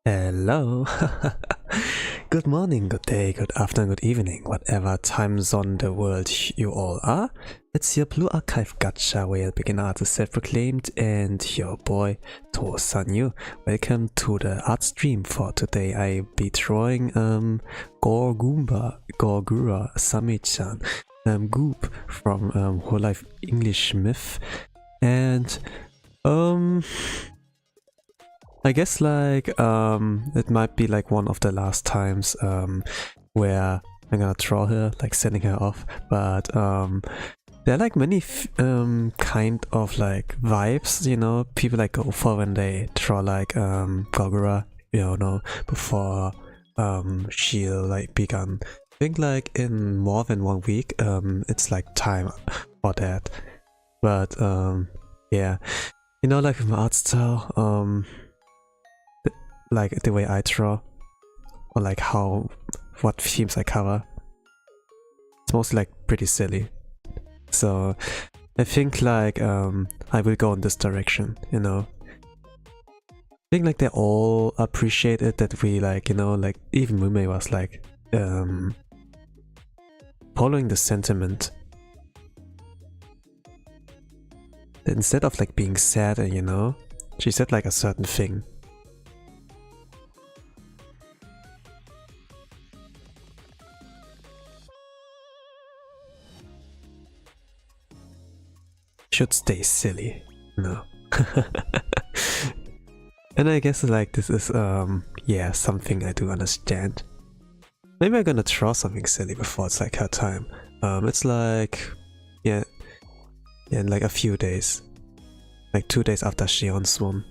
Hello. Good morning, good day, good afternoon, good evening, whatever time zone the world you all are. It's your Blue Archive Gacha where beginner artist self-proclaimed and your boy Tosanyu. Welcome to the art stream. For today I'll be drawing Gawr Gura Sami-chan, Goop from Hololive English Myth, and I guess like it might be like one of the last times where I'm gonna draw her, like sending her off, but there are like many kind of like vibes, you know, people like go for when they draw like Gawr Gura, you know, before she'll like begun. I think like in more than 1 week it's like time for that, but yeah, you know, like my art style, like the way I draw, or like what themes I cover, it's mostly like pretty silly. So I think like I will go in this direction, you know. I think like they all appreciate it that we like, you know, like even Mume was like following the sentiment that instead of like being sad, you know, she said like a certain thing. Should stay silly, no. And I guess like this is yeah, something I do understand. Maybe I'm gonna draw something silly before it's like her time. It's like yeah, in like a few days, like 2 days after Shion's one.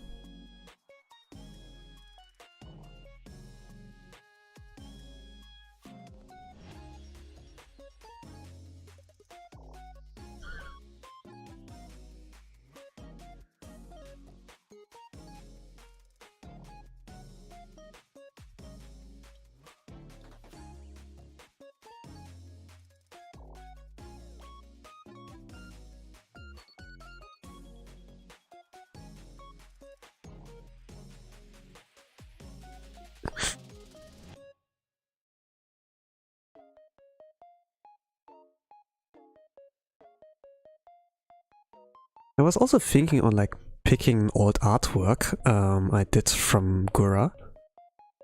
I was also thinking on like picking old artwork I did from Gura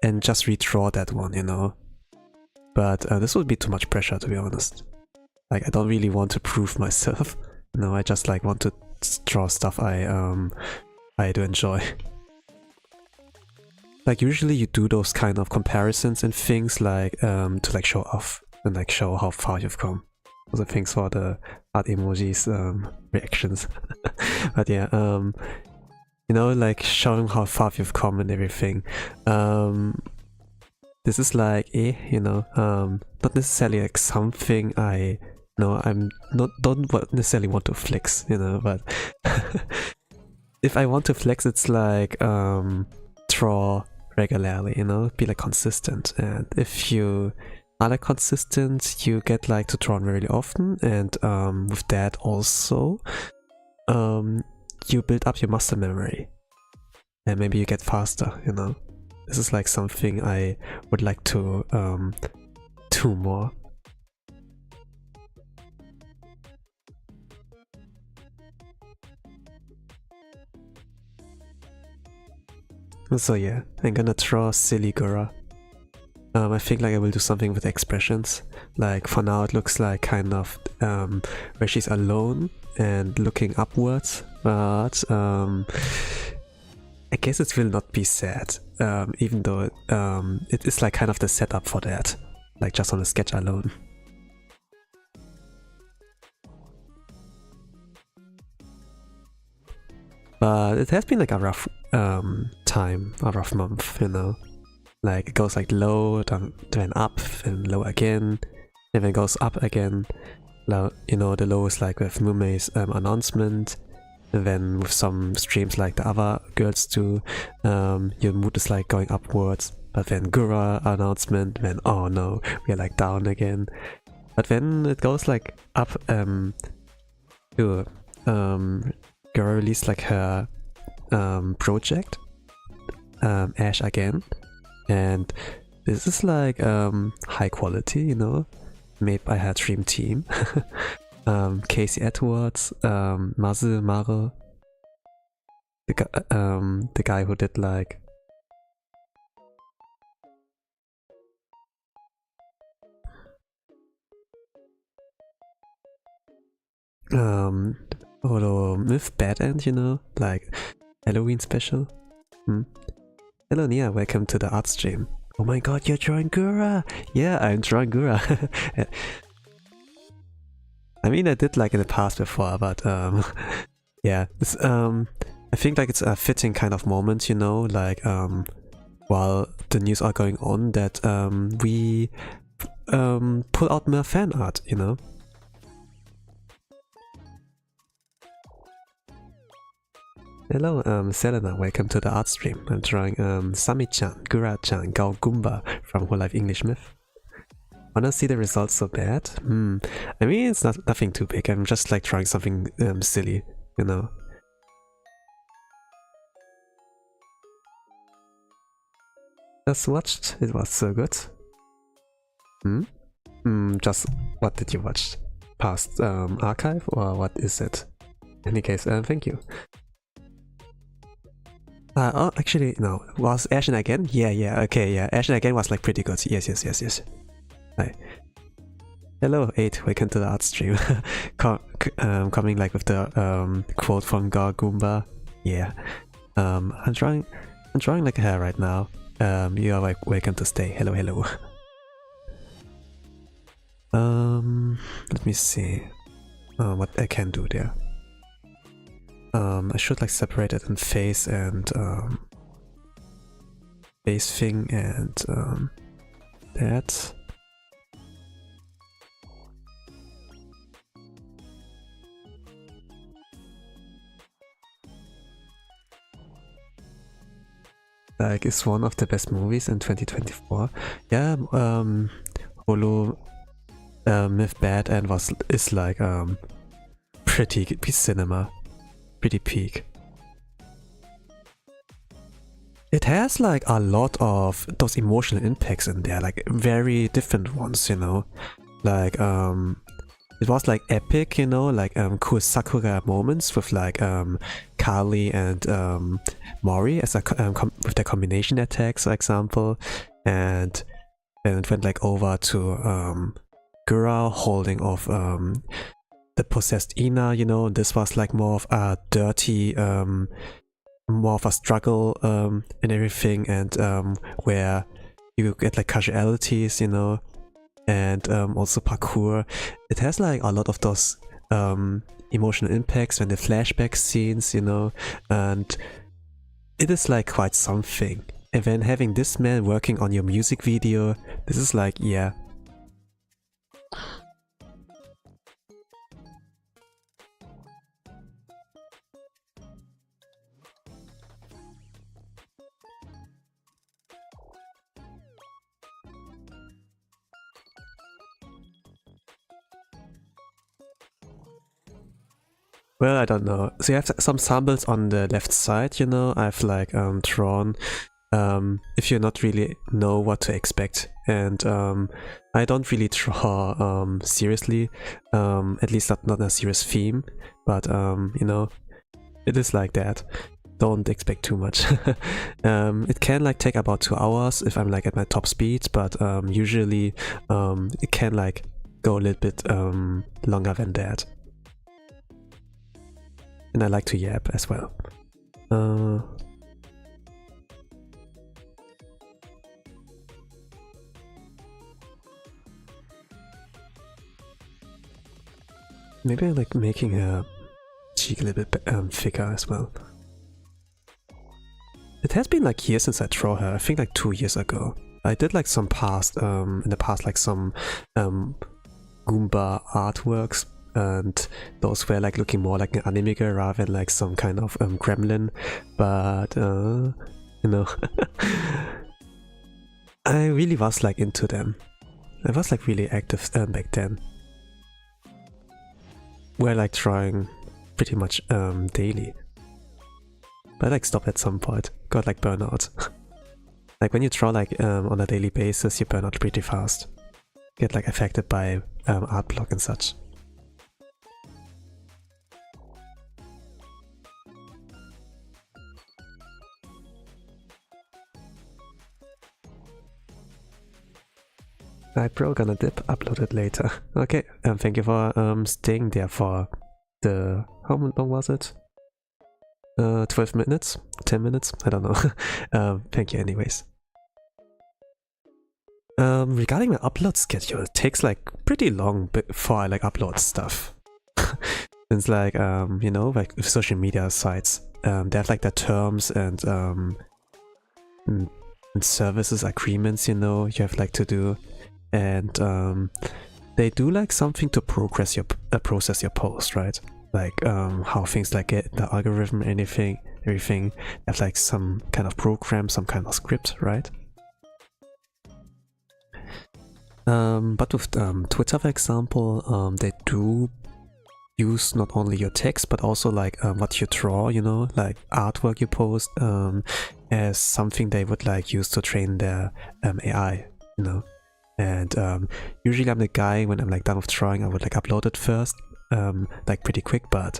and just redraw that one, you know. But this would be too much pressure, to be honest. Like I don't really want to prove myself. You know, I just like want to draw stuff I do enjoy. Like usually you do those kind of comparisons and things like to like show off and like show how far you've come. Also thanks for the art emojis reactions. But yeah, you know, like showing how far you've come and everything. This is like you know, not necessarily like something I know don't necessarily want to flex, you know, but if I want to flex, it's like draw regularly, you know, be like consistent. And if you are like consistent, you get like to draw really often, and with that also you build up your muscle memory and maybe you get faster, you know. This is like something I would like to do more. So yeah, I'm gonna draw silly Gura. I think like I will do something with expressions. Like for now it looks like kind of where she's alone and looking upwards, but I guess it will not be sad, even though it is like kind of the setup for that, like just on the sketch alone. But it has been like a rough time, a rough month, you know. Like it goes like low, then up, then low again, and then it goes up again. You know, the low is like with Mume's announcement, and then with some streams like the other girls do, your mood is like going upwards. But then Gura announcement, then oh no, we're like down again. But then it goes like up to Gura released like her project, Ash again, and this is like high quality, you know, made by her dream team. Casey Edwards, Mazu Mare, the guy who did like Hololive Myth Bad End, you know, like Halloween special. Hello Nia, welcome to the art stream. Oh my god, you're drawing Gura! Yeah, I'm drawing Gura. I mean, I did like in the past before, but yeah, it's, I think like it's a fitting kind of moment, you know, like while the news are going on, that we pull out more fan art, you know. Hello, Selena, welcome to the art stream. I'm drawing Sami-chan, Gura-chan, Gawr Gura from Hololive English Myth. Wanna see the results so bad? I mean, it's nothing too big. I'm just like trying something silly, you know. Just watched. It was so good. Just what did you watch? Past archive or what is it? In any case, thank you. Oh, actually, no. Was Ashen again? Yeah, okay, yeah. Ashen again was like pretty good. Yes. Hi. Hello, 8. Welcome to the art stream. Coming like with the quote from Gawr Gura. Yeah. I'm drawing like her right now. You are like welcome to stay. Hello. Let me see. What I can do there. I should like separate it in face and base thing and that. Like, it's one of the best movies in 2024. Yeah, Hololive Myth Bad End is like pretty cinema. Pretty peak. It has like a lot of those emotional impacts in there, like very different ones, you know. Like it was like epic, you know, like cool Sakura moments with like Kali and Mori as with the combination attacks, for example, and then it went like over to Gura holding off the possessed Ina, you know. This was like more of a dirty, more of a struggle and everything, and where you get like casualties, you know, and also parkour. It has like a lot of those emotional impacts when the flashback scenes, you know, and it is like quite something. And then having this man working on your music video, this is like, yeah. Well, I don't know. So you have some samples on the left side, you know. I've like drawn if you not really know what to expect, and I don't really draw seriously, at least not a serious theme, but you know, it is like that. Don't expect too much. It can like take about 2 hours if I'm like at my top speed, but usually it can like go a little bit longer than that. And I like to yap as well. Maybe I like making her cheek a little bit thicker as well. It has been like years since I draw her. I think like 2 years ago. I did like some past, in the past, like some Goomba artworks, and those were like looking more like an anime girl rather than like some kind of gremlin. But you know, I really was like into them. I was like really active back then. We're like drawing pretty much daily. But I like stopped at some point. Got like burnout. Like when you draw like on a daily basis, you burn out pretty fast. Get like affected by art block and such. Right, bro, gonna dip, upload it later. Okay, thank you for staying there for the, how long was it? 12 minutes? 10 minutes? I don't know. Thank you anyways. Regarding my upload schedule, it takes like pretty long before I like upload stuff. It's like, you know, like social media sites, they have like their terms and services agreements, you know, you have like to do. And they do like something to process your post, right? Like how things like get the algorithm, everything. They have like some kind of program, some kind of script, right? But with Twitter, for example, they do use not only your text but also like what you draw, you know, like artwork you post, as something they would like use to train their AI, you know. And usually I'm the guy, when I'm like done with drawing, I would like upload it first, like pretty quick, but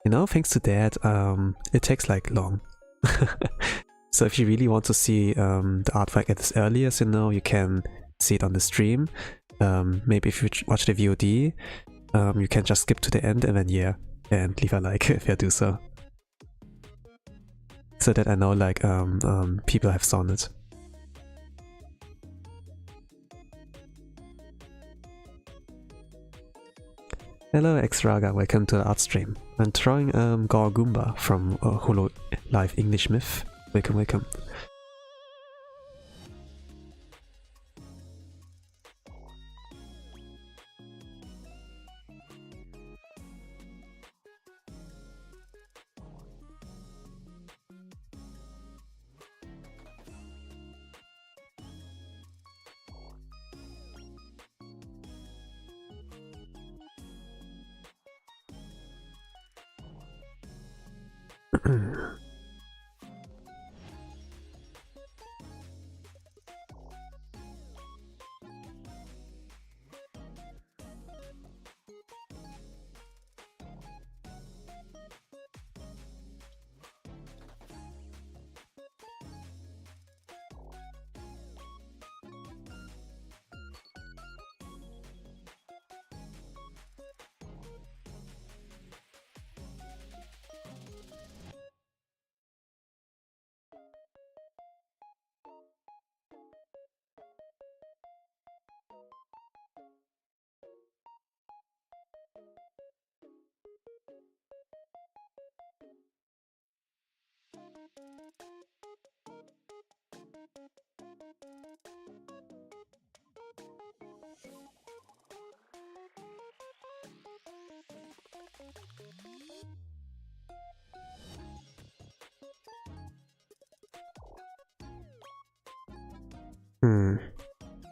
you know, thanks to that, it takes like long. So if you really want to see the artwork at its earliest, you know, you can see it on the stream. Maybe if you watch the VOD, you can just skip to the end and then yeah, and leave a like if you do so. So that I know like people have seen it. Hello X-Raga, welcome to the art stream. I'm drawing Gawr Gura from Hololive English Myth. Welcome, welcome.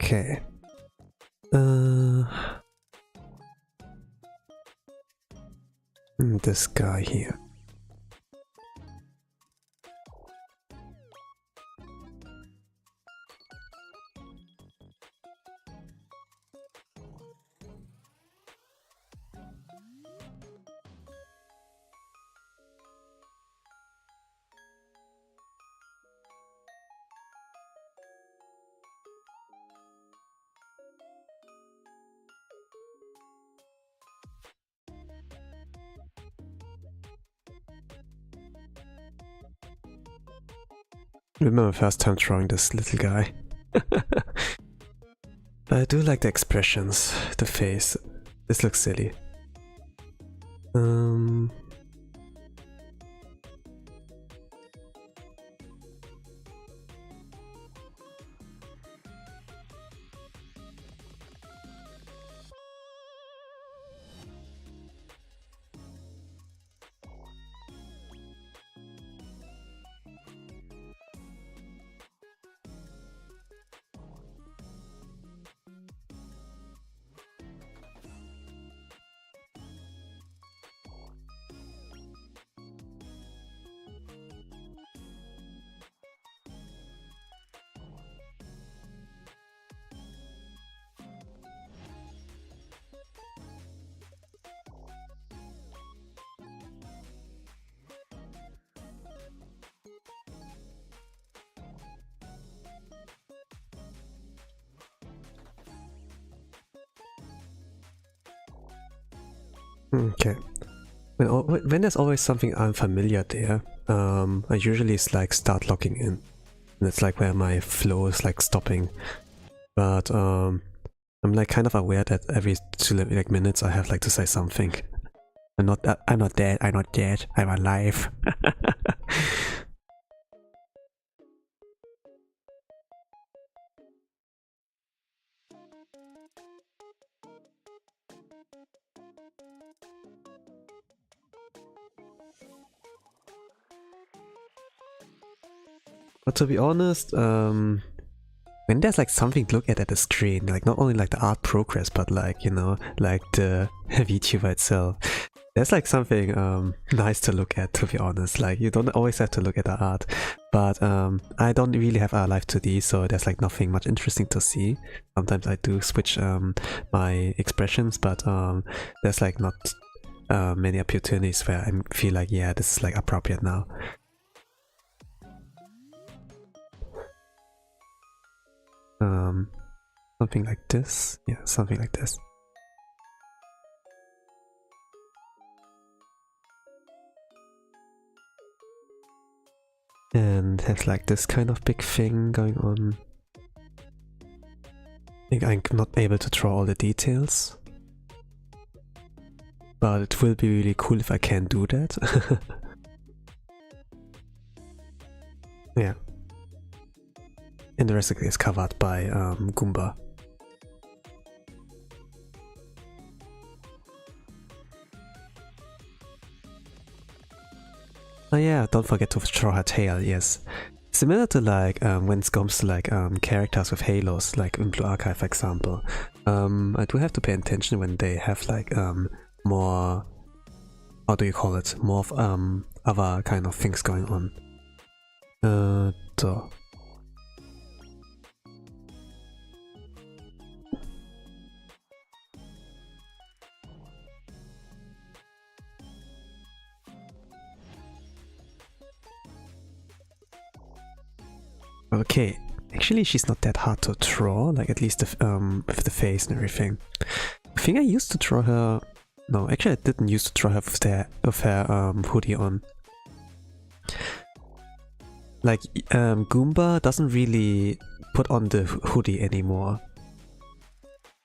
Okay. This guy here. I remember my first time drawing this little guy. I do like the expressions, the face. This looks silly. Okay. When there's always something unfamiliar there, I usually start logging in. And it's like where my flow is like stopping. But I'm like kind of aware that every 2 like minutes I have like to say something. I'm not dead, I'm not dead, I'm alive. But to be honest, when there's like something to look at the screen, like not only like the art progress, but like, you know, like the VTuber itself, there's like something nice to look at, to be honest. Like you don't always have to look at the art, but I don't really have a live 2D, so there's like nothing much interesting to see. Sometimes I do switch my expressions, but there's like not many opportunities where I feel like, yeah, this is like appropriate now. Something like this. Yeah, something like this. And have like this kind of big thing going on. I think I'm not able to draw all the details. But it will be really cool if I can do that. Yeah. And the rest is covered by Goomba. Oh yeah, don't forget to draw her tail, yes. Similar to like when it comes to like characters with halos, like in Blue Archive for example. I do have to pay attention when they have like more, how do you call it, more of other kind of things going on. So. Okay, actually she's not that hard to draw, like at least with the face and everything. I think I used to draw her... No, actually I didn't used to draw her with her hoodie on. Like, Goomba doesn't really put on the hoodie anymore.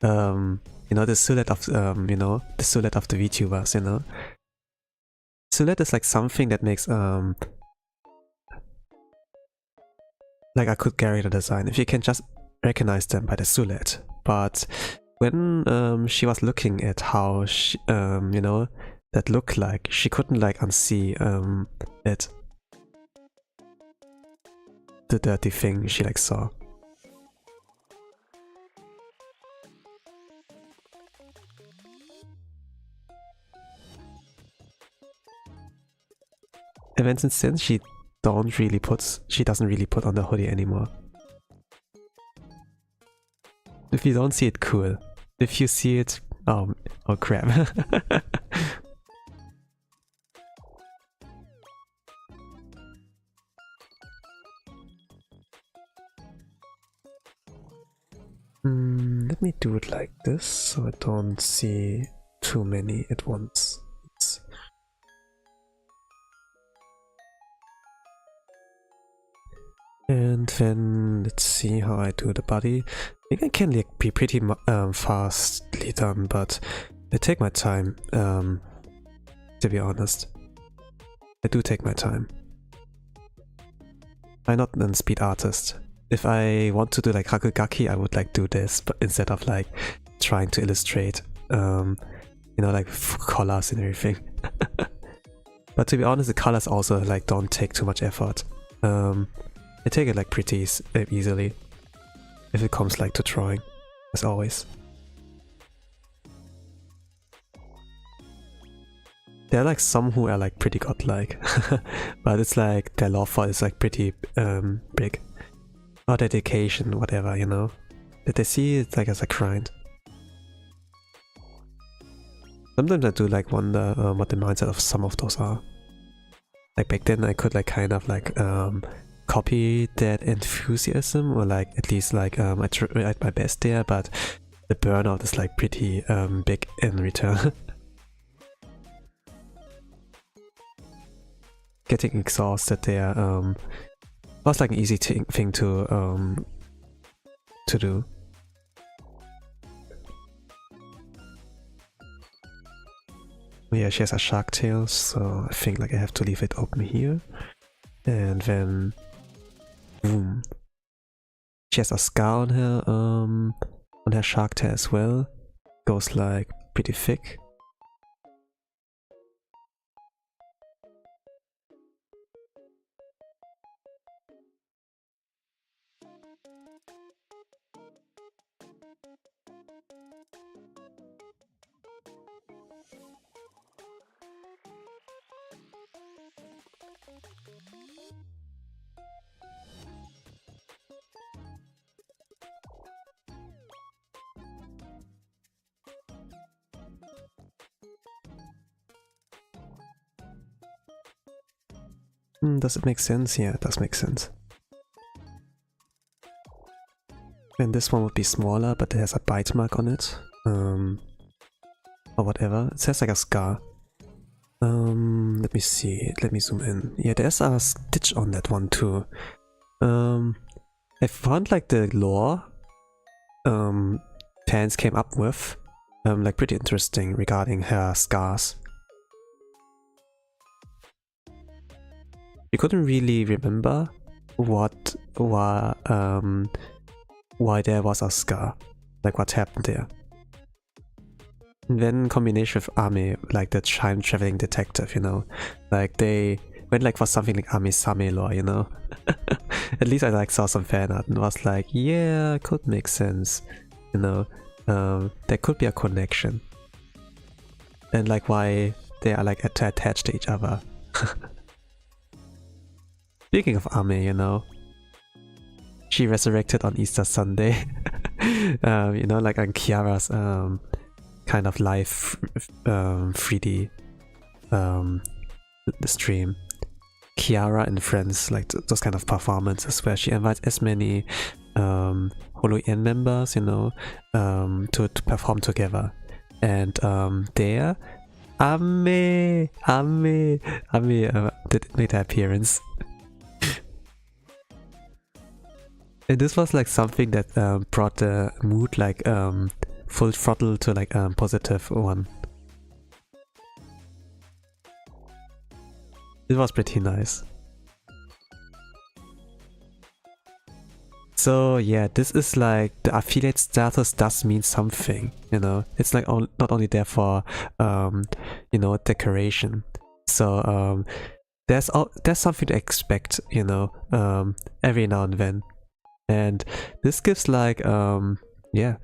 You know, the silhouette of, you know, the silhouette of the VTubers, you know? Silhouette is like something that makes, like a good character design, if you can just recognize them by the silhouette. But when she was looking at how she, you know, that looked like, she couldn't like unsee it. The dirty thing she like saw. Events and since she doesn't really put on the hoodie anymore. If you don't see it, cool. If you see it, oh crap. Let me do it like this so I don't see too many at once. And then let's see how I do the body. I think I can like be pretty fastly done, but I take my time, to be honest. I do take my time. I'm not a speed artist. If I want to do like Hakugaki, I would like do this, but instead of like trying to illustrate, you know, like colors and everything. But to be honest, the colors also like don't take too much effort. I take it like pretty easily if it comes like to drawing, as always. There are like some who are like pretty godlike, but it's like their love for it is like pretty big. Or dedication, whatever, you know. That they see it like as a grind. Sometimes I do like wonder what the mindset of some of those are. Like back then I could like kind of like copy that enthusiasm, or like at least like I tried my best there, but the burnout is like pretty big in return. Getting exhausted there was like an easy thing to do. Yeah, she has a shark tail, so I think like I have to leave it open here. And then boom. She has a scar on her shark tail as well. Goes like pretty thick. Does it make sense? Yeah, it does make sense. And this one would be smaller, but it has a bite mark on it. Or whatever. It says like a scar. Let me see. Let me zoom in. Yeah, there's a stitch on that one too. I found like the lore fans came up with like pretty interesting regarding her scars. You couldn't really remember why there was a scar, like what happened there. And then in combination with Ame, like the time traveling detective, you know, like they went like for something like Ame-same lore, you know. At least I like saw some fan art and was like, yeah, it could make sense, you know. There could be a connection, and like why they are like attached to each other. Speaking of Ame, you know, she resurrected on Easter Sunday. You know, like on Kiara's kind of live 3D the stream. Kiara and friends, like those kind of performances where she invites as many Hololive members, you know, to perform together. And there, Ame did make an appearance. And this was like something that brought the mood like full throttle to like positive one. It was pretty nice. So yeah, this is like the affiliate status does mean something, you know. It's like not only there for you know, decoration. So there's something to expect, you know, every now and then. And this gives like yeah,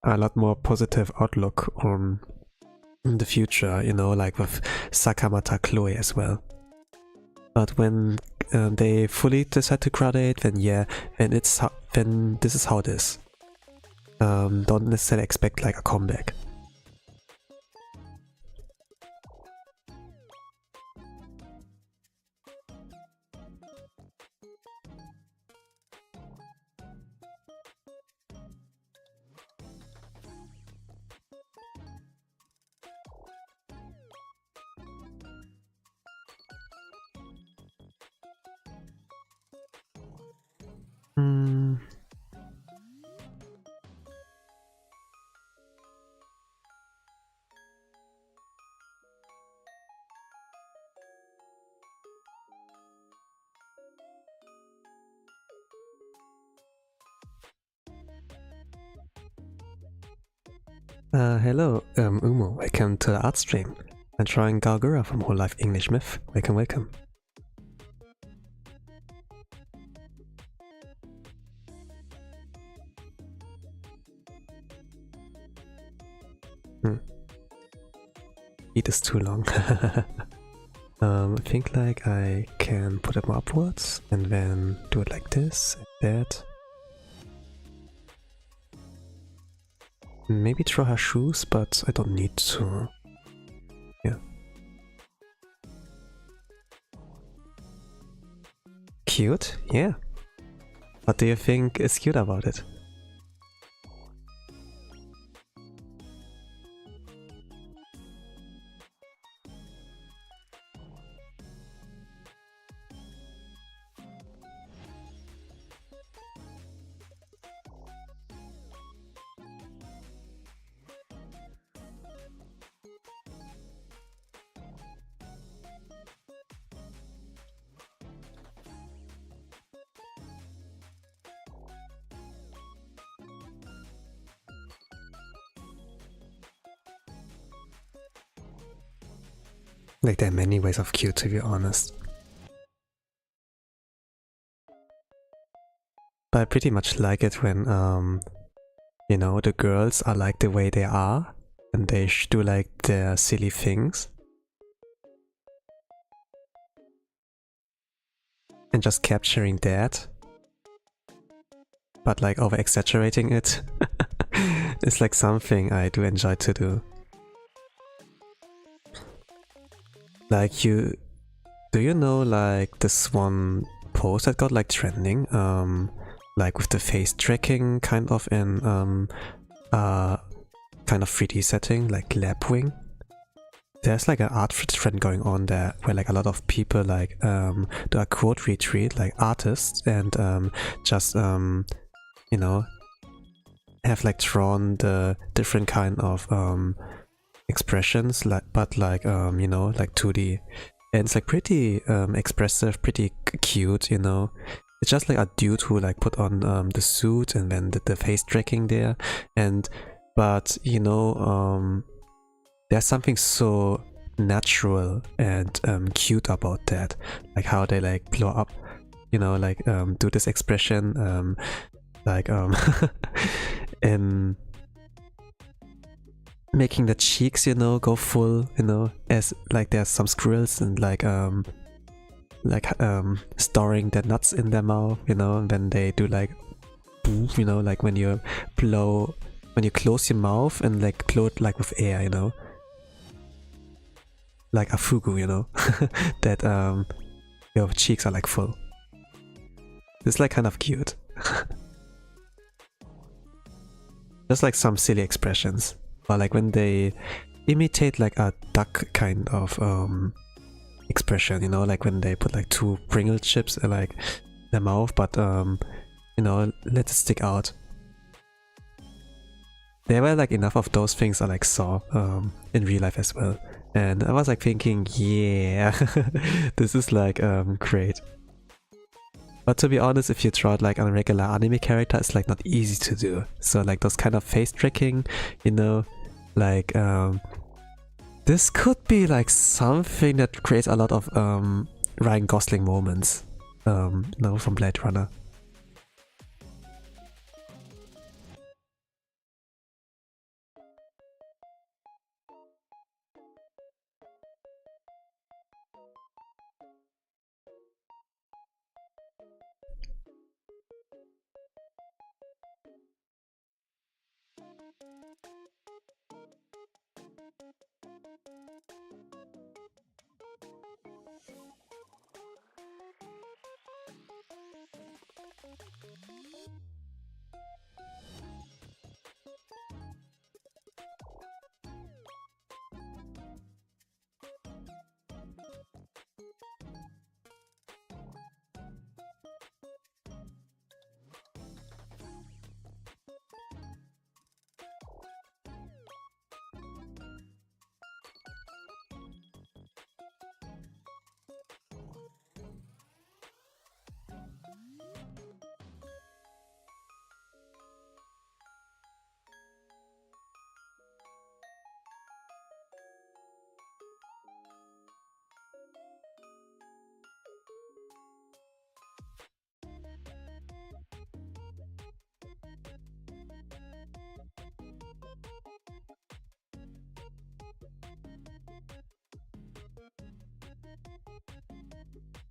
a lot more positive outlook on the future, you know, like with Sakamata Chloe as well. But when they fully decide to graduate, then yeah, then this is how it is. Don't necessarily expect like a comeback. Hello, Umo, welcome to the art stream. I'm drawing Gawr Gura from Hololive English Myth. Welcome, welcome. It is too long. I think like I can put it more upwards and then do it like this, like that. Maybe draw her shoes, but I don't need to. Yeah. Cute? Yeah. What do you think is cute about it? Like, there are many ways of cute, to be honest. But I pretty much like it when, you know, the girls are like the way they are, and they do like their silly things. And just capturing that, but like over-exaggerating it, is like something I do enjoy to do. Like do you know like this one post that got like trending, like with the face tracking kind of in kind of 3D setting, like lab wing? There's like an art trend going on there where like a lot of people like do a quote retweet, like artists, and just you know, have like drawn the different kind of expressions, like but like you know, like 2D, and it's like pretty expressive, pretty cute, you know. It's just like a dude who like put on the suit and then the face tracking there, and but you know, there's something so natural and cute about that, like how they like blow up, you know, like do this expression, like and making the cheeks, you know, go full, you know, as like there's some squirrels and like storing the nuts in their mouth, you know, and then they do like, you know, like when you blow, when you close your mouth and like blow it like with air, you know, like a fugu, you know, that your cheeks are like full. It's like kind of cute. Just like some silly expressions, or like when they imitate like a duck kind of expression, you know, like when they put like 2 Pringle chips in like their mouth, but you know, let it stick out. There were like enough of those things I like saw in real life as well, and I was like thinking, yeah, this is like great. But to be honest, if you draw like a regular anime character, it's like not easy to do. So like those kind of face tracking, you know, like this could be like something that creates a lot of Ryan Gosling moments, you know, from Blade Runner.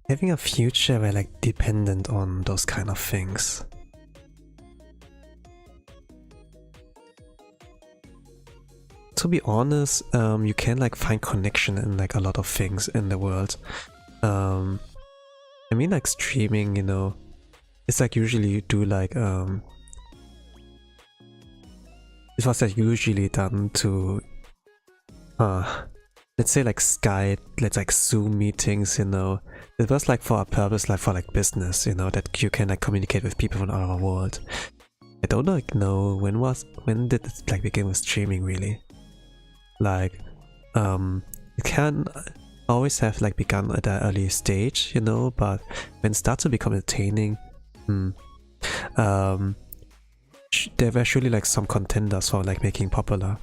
having a future where like dependent on those kind of things. To be honest, you can like find connection in like a lot of things in the world. I mean like streaming, you know, it's like usually you do like it was like usually done to let's say like Skype, let's like Zoom meetings, you know. It was like for a purpose, like for like business, you know, that you can like communicate with people from our world. I don't like know when did it like begin with streaming really? Like it can always have like begun at an early stage, you know, but when it starts to become entertaining, there were surely like some contenders for like making popular.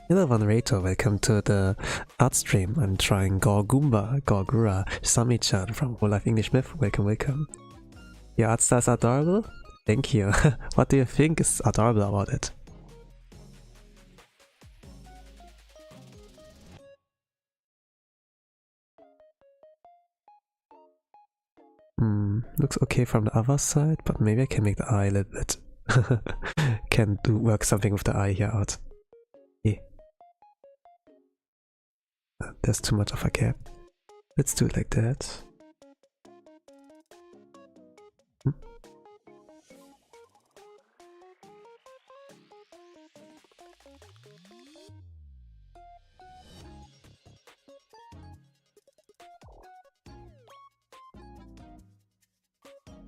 Hello Vanrato, welcome to the art stream. I'm trying Gawr Gura, Sami-chan from Hololive English Myth. Welcome, welcome. Your art style is adorable? Thank you. What do you think is adorable about it? Looks okay from the other side, but maybe I can make the eye a little bit. Can work something with the eye here out. Yeah. There's too much of a gap. Let's do it like that.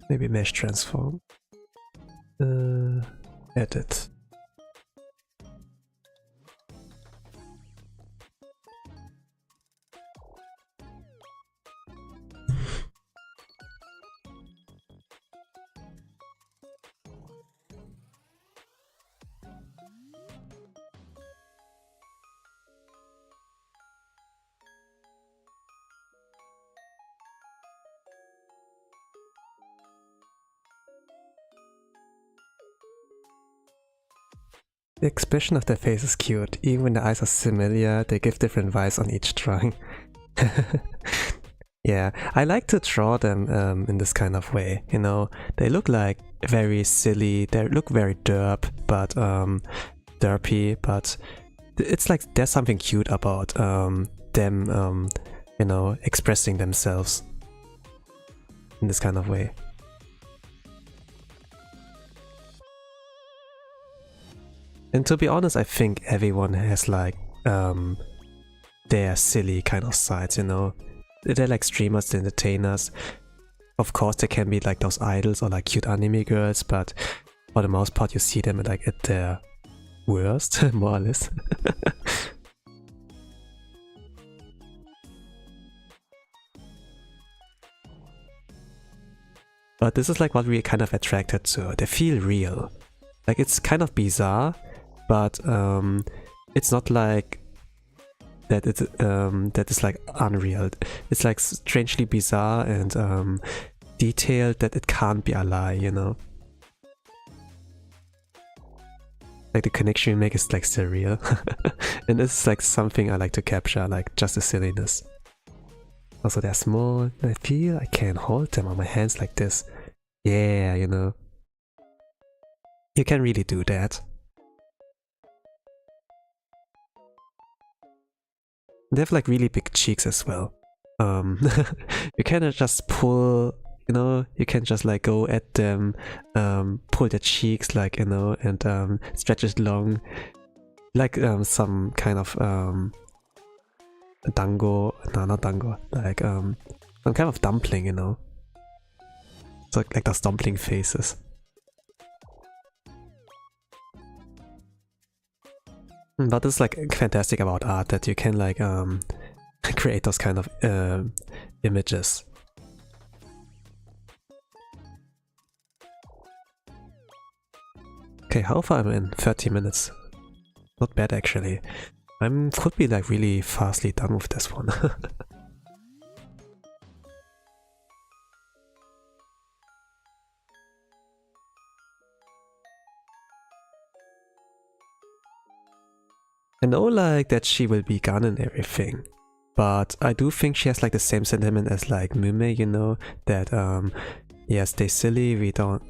Maybe mesh transform. Edit. The expression of their face is cute. Even when the eyes are similar, they give different vibes on each drawing. Yeah, I like to draw them in this kind of way, you know. They look like very silly, they look very derpy, but it's like there's something cute about them, you know, expressing themselves in this kind of way. And to be honest, I think everyone has like their silly kind of sides, you know. They're like streamers, the entertainers. Of course, there can be like those idols or like cute anime girls, but for the most part, you see them like at their worst, more or less. But this is like what we're kind of attracted to. They feel real. Like it's kind of bizarre, but it's not like that is like unreal. It's like strangely bizarre and detailed that it can't be a lie, you know. Like the connection you make is like surreal. And this is like something I like to capture, like just the silliness. Also they're small, I feel I can hold them on my hands like this. Yeah, you know. You can really do that. They have like really big cheeks as well. You can just pull, you know, you can just like go at them, pull their cheeks like, you know, and stretch it long. Like some kind of dango, no, not dango, like some kind of dumpling, you know. So like those dumpling faces. But it's like fantastic about art that you can like create those kind of images. Okay, how far am I in? 30 minutes. Not bad actually. Could be like really fastly done with this one. I know like that she will be gone and everything, But I do think she has like the same sentiment as like Mume, you know, that yeah, stay silly, we don't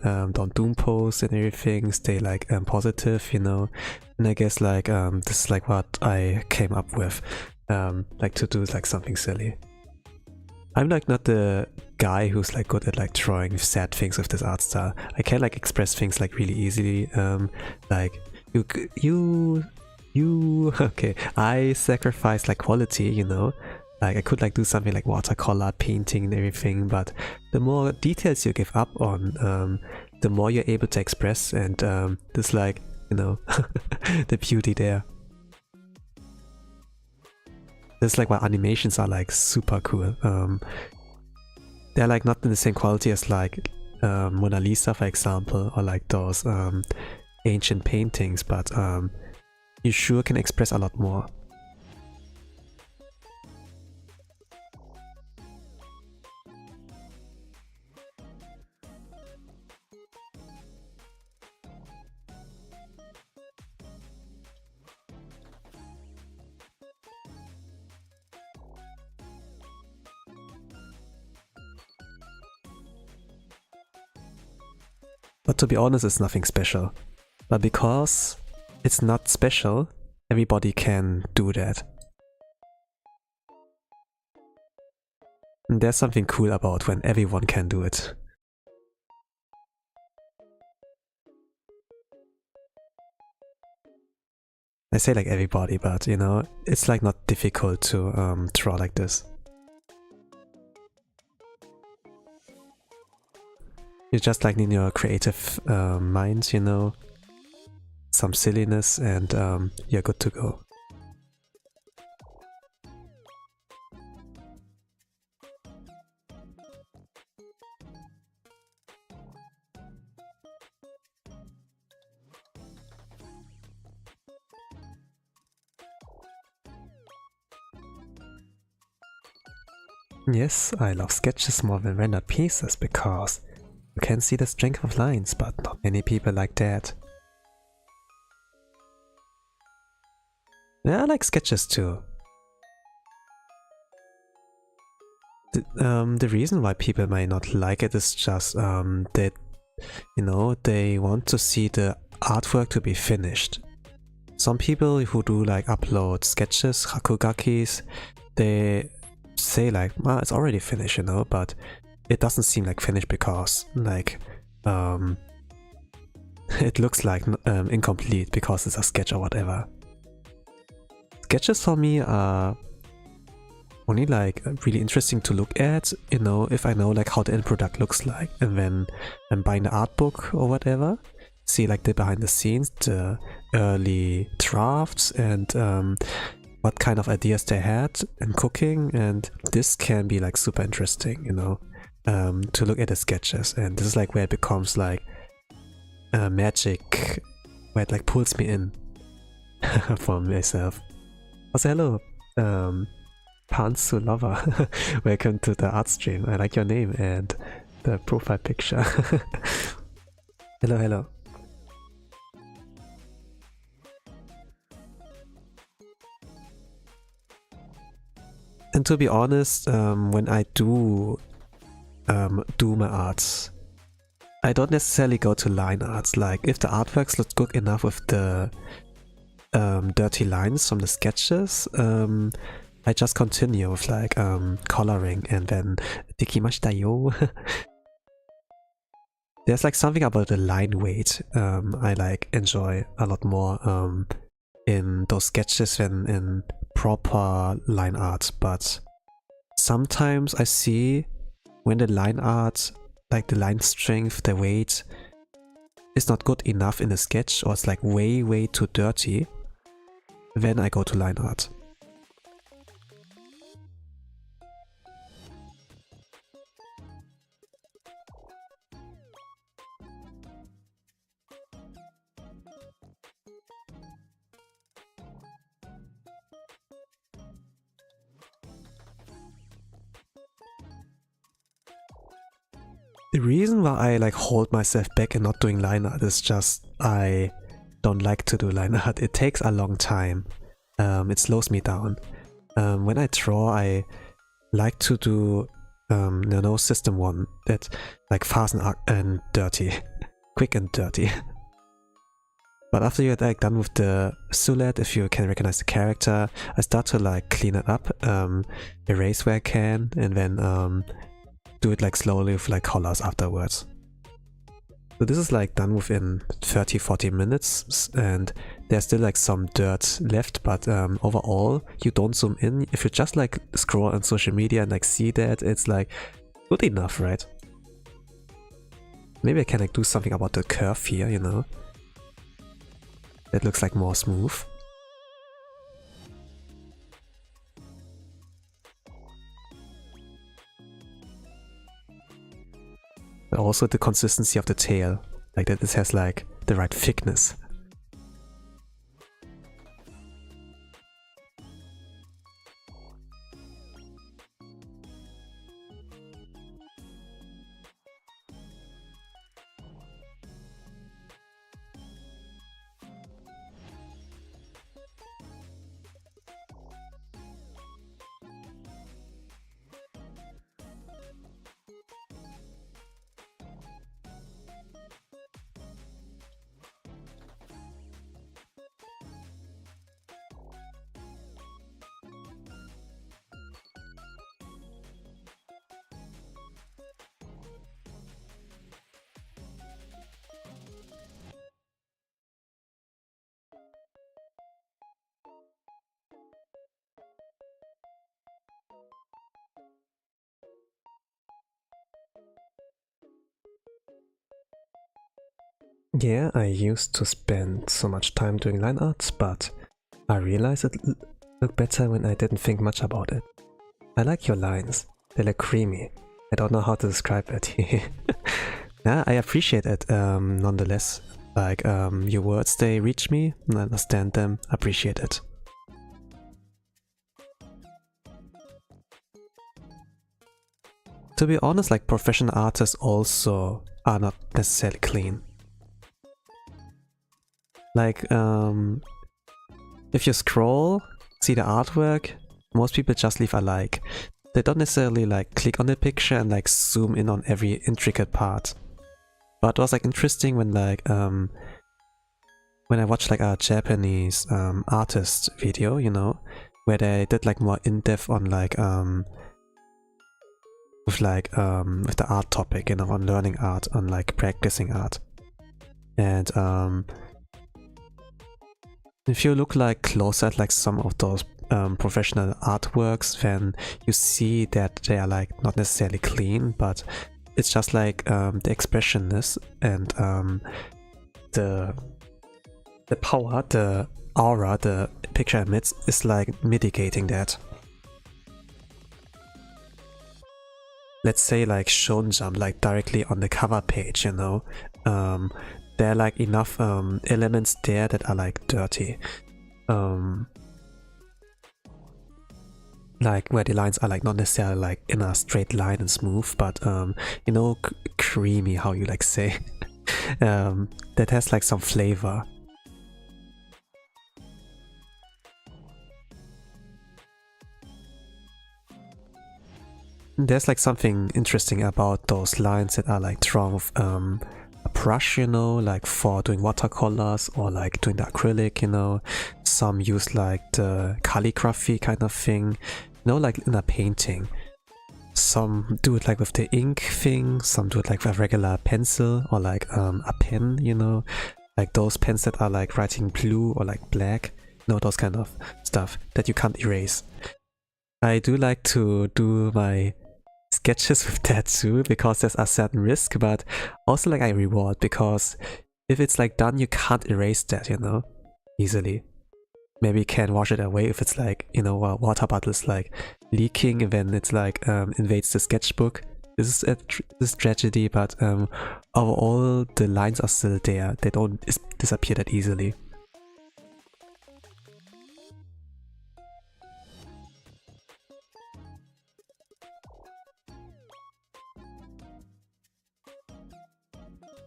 doom post and everything, stay like positive, you know. And I guess like this is like what I came up with, like to do like something silly. I'm like not the guy who's like good at like drawing sad things with this art style. I can like express things like really easily, like you okay, I sacrifice like quality, you know. Like I could like do something like watercolor painting and everything, but the more details you give up on, the more you're able to express, and there's like, you know, the beauty there. That's like why animations are like super cool. They're like not in the same quality as like Mona Lisa, for example, or like those ancient paintings, but you sure can express a lot more. But to be honest, it's nothing special. But because it's not special, everybody can do that. And there's something cool about when everyone can do it. I say like everybody, but you know, it's like not difficult to draw like this. You just like need your creative mind, you know, some silliness, and you're good to go. Yes, I love sketches more than rendered pieces because you can see the strength of lines, but not many people like that. Yeah, I like sketches too. The reason why people might not like it is just that, you know, they want to see the artwork to be finished. Some people who do like upload sketches, hakugakis, they say like, well, it's already finished, you know, but it doesn't seem like finished because like it looks like incomplete because it's a sketch or whatever. Sketches for me are only like really interesting to look at, you know, if I know like how the end product looks like, and when I'm buying the art book or whatever, see like the behind the scenes, the early drafts, and what kind of ideas they had in cooking, and this can be like super interesting, you know, to look at the sketches. And this is like where it becomes like magic, where it like pulls me in for myself. Also, hello, Pantsu Lover, welcome to the art stream. I like your name and the profile picture. Hello, hello. And to be honest, when I do my arts, I don't necessarily go to line arts. Like if the artworks look good enough with the dirty lines from the sketches, I just continue with like coloring and then dekimashita yo. There's like something about the line weight I like enjoy a lot more in those sketches than in proper line art. But sometimes I see when the line art, like the line strength, the weight is not good enough in the sketch, or it's like way too dirty, then I go to line art. The reason why I like hold myself back and not doing line art is just I don't like to do line art. It takes a long time. It slows me down. When I draw, I like to do system one, that like fast and dirty, quick and dirty. But after you're like done with the silhouette, if you can recognize the character, I start to like clean it up, erase where I can, and then do it like slowly with like colors afterwards. So this is like done within 30-40 minutes, and there's still like some dirt left, but overall you don't zoom in. If you just like scroll on social media and like see that, it's like good enough, right? Maybe I can like do something about the curve here, you know? That looks like more smooth. But also the consistency of the tail, like that this has like the right thickness. Yeah, I used to spend so much time doing line arts, but I realized it looked better when I didn't think much about it. I like your lines, they look creamy. I don't know how to describe it. Yeah, I appreciate it nonetheless. Like your words, they reach me, I understand them, appreciate it. To be honest, like professional artists also are not necessarily clean. Like, if you scroll, see the artwork, most people just leave a like. They don't necessarily like click on the picture and like zoom in on every intricate part. But it was like interesting when like, when I watched like a Japanese artist video, you know, where they did like more in-depth on like, with the art topic, you know, on learning art, on like practicing art. And if you look like closer at like some of those professional artworks, then you see that they are like not necessarily clean, but it's just like the expressionness and the power, the aura the picture emits is like mitigating that. Let's say like Shonen Jump, like directly on the cover page, you know, there are like enough elements there that are like dirty. Like where the lines are like not necessarily like in a straight line and smooth, but you know, creamy, how you like say. That has like some flavor. There's like something interesting about those lines that are like drawn with a brush, you know, like for doing watercolors or like doing the acrylic, you know. Some use like the calligraphy kind of thing, you know, like in a painting. Some do it like with the ink thing, some do it like with a regular pencil or like a pen, you know, like those pens that are like writing blue or like black, you know, those kind of stuff that you can't erase. I do like to do my sketches with that too, because there's a certain risk, but also like I reward, because if it's like done, you can't erase that, you know, easily. Maybe you can wash it away if it's like, you know, a water bottle is like leaking and then it's like invades the sketchbook. This is tragedy, but overall the lines are still there. They don't disappear that easily.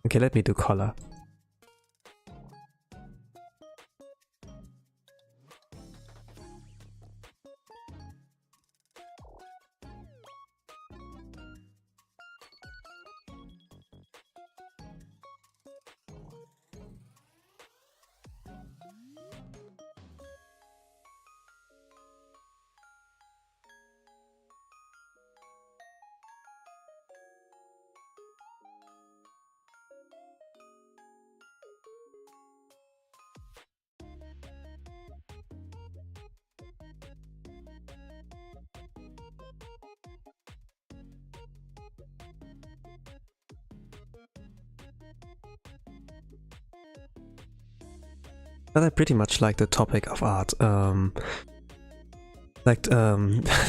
Okay, let me do color. But I pretty much like the topic of art. Like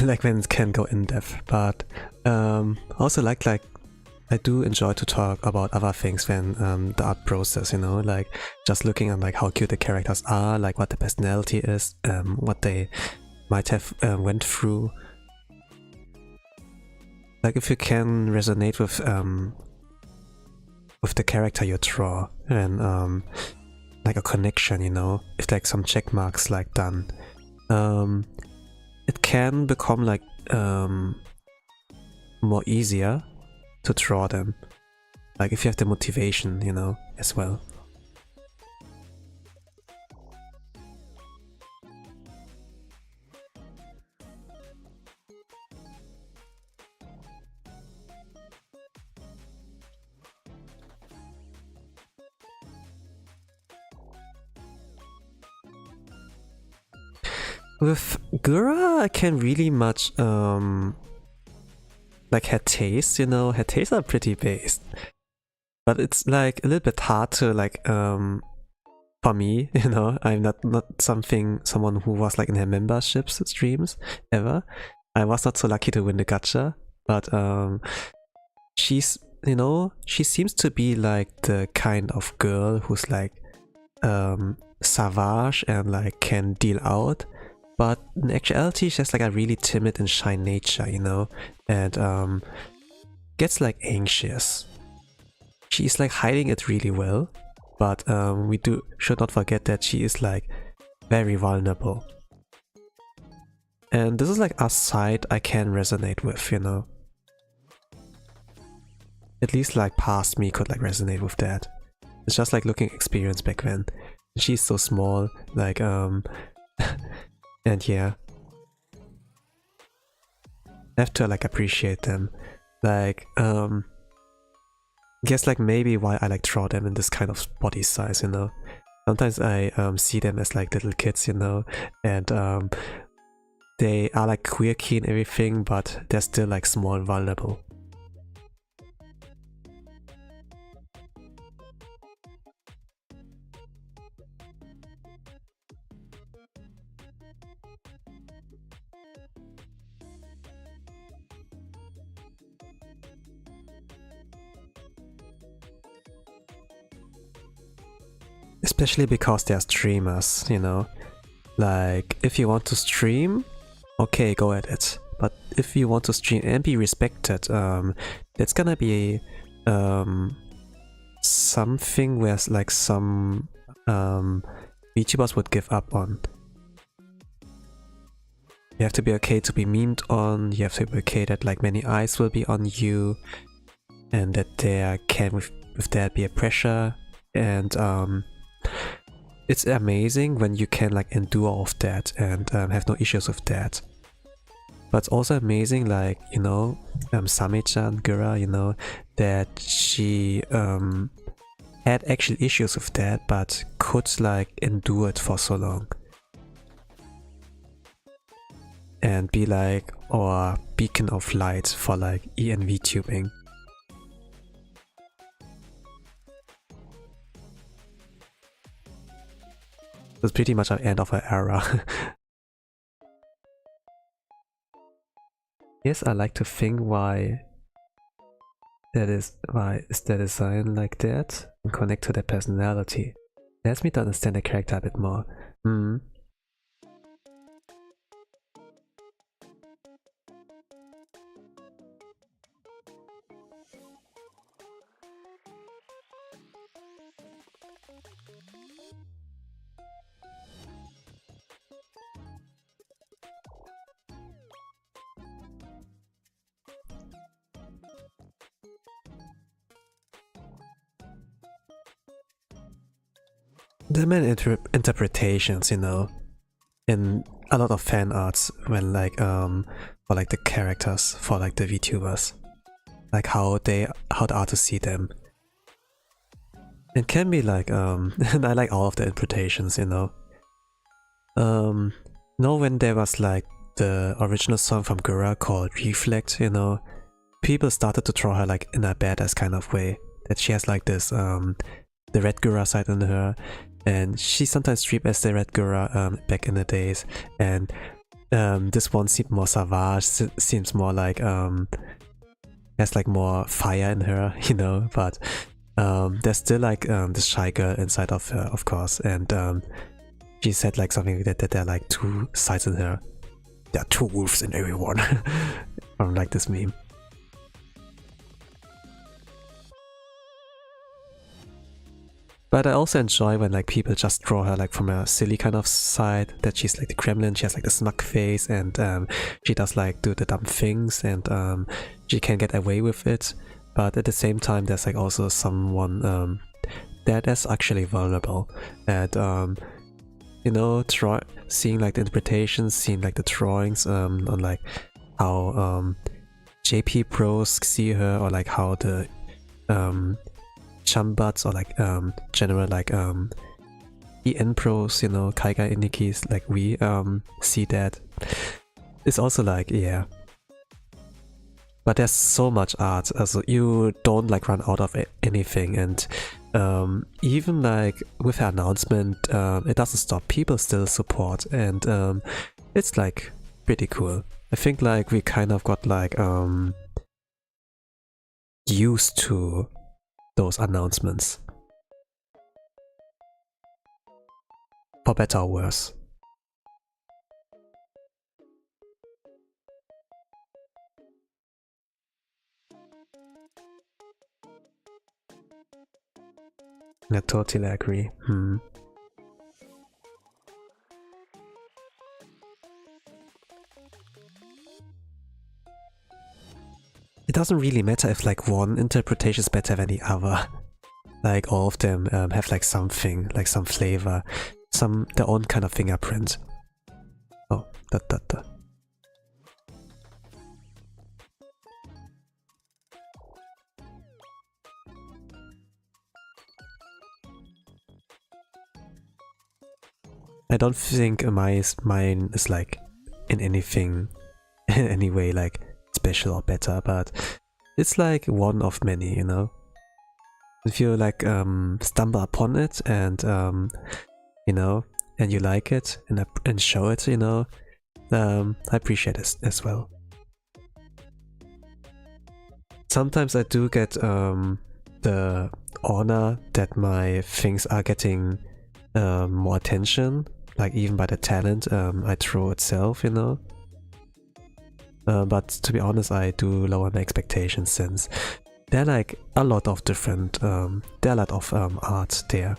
like when it can go in depth, but also like I do enjoy to talk about other things than the art process, you know, like just looking at like how cute the characters are, like what the personality is, what they might have went through. Like if you can resonate with the character you draw, and like a connection, you know, if like some check marks like done, it can become like more easier to draw them, like if you have the motivation, you know, as well. With Gura, I can really much like her tastes, you know, her tastes are pretty based, but it's like a little bit hard to like for me, you know, I'm not someone who was like in her memberships streams ever. I was not so lucky to win the gacha, but she's, you know, she seems to be like the kind of girl who's like savage and like can deal out. But in actuality, she has like a really timid and shy nature, you know, and gets like anxious. She's like hiding it really well, but we should not forget that she is like very vulnerable. And this is like a side I can resonate with, you know. At least like past me could like resonate with that. It's just like looking experience back then. She's so small, like and yeah, I have to like appreciate them. Like guess like maybe why I like draw them in this kind of body size, you know. Sometimes I see them as like little kids, you know, and they are like quirky and everything, but they're still like small and vulnerable. Especially because they're streamers, you know. Like, if you want to stream, okay, go at it. But if you want to stream and be respected, it's gonna be something where like some VTubers would give up on. You have to be okay to be memed on, you have to be okay that like many eyes will be on you, and that there can with that be a pressure, and it's amazing when you can like endure all of that and have no issues with that. But it's also amazing, like, you know, Same-chan, Gura, you know, that she had actual issues with that, but could like endure it for so long. And be like our beacon of light for like ENV tubing. It's pretty much the end of her era. Yes, I like to think why is the design like that and connect to their personality. It helps me to understand the character a bit more. There are many interpretations, you know, in a lot of fan arts when like for like the characters, for like the VTubers, like how the artists see them. It can be like and I like all of the interpretations, you know. When there was like the original song from Gura called Reflect, you know, people started to draw her like in a badass kind of way, that she has like this the red Gura side in her, and she sometimes streamed as the Red Gura back in the days, and this one seemed more savage, seems more like has like more fire in her, you know, but there's still like this shy girl inside of her, of course, and she said like something like that there are like two sides in her. There are two wolves in everyone. From like this meme. But I also enjoy when like people just draw her like from a silly kind of side, that she's like the Kremlin, she has like the smug face, and she does like do the dumb things, and she can get away with it. But at the same time, there's like also someone that is actually vulnerable, and you know, seeing like the interpretations, seeing like the drawings on like how JP pros see her, or like how the Chambuds, or like general like EN pros, you know, Kaiga Inikis, like we see that. It's also like, yeah. But there's so much art, also you don't like run out of anything, and even like with the announcement, it doesn't stop, people still support, and it's like pretty cool. I think like we kind of got like used to those announcements, for better or worse. I totally agree. It doesn't really matter if like one interpretation is better than the other. Like all of them have like something, like some flavor, their own kind of fingerprint. Oh, that. I don't think mine is like in anything, in any way like special or better, but it's like one of many, you know. If you like stumble upon it and you know, and you like it and show it, you know, I appreciate it as well. Sometimes I do get the honor that my things are getting more attention, like even by the talent I throw itself, you know. But to be honest, I do lower my expectations, since there are like a lot of different, there are a lot of art there.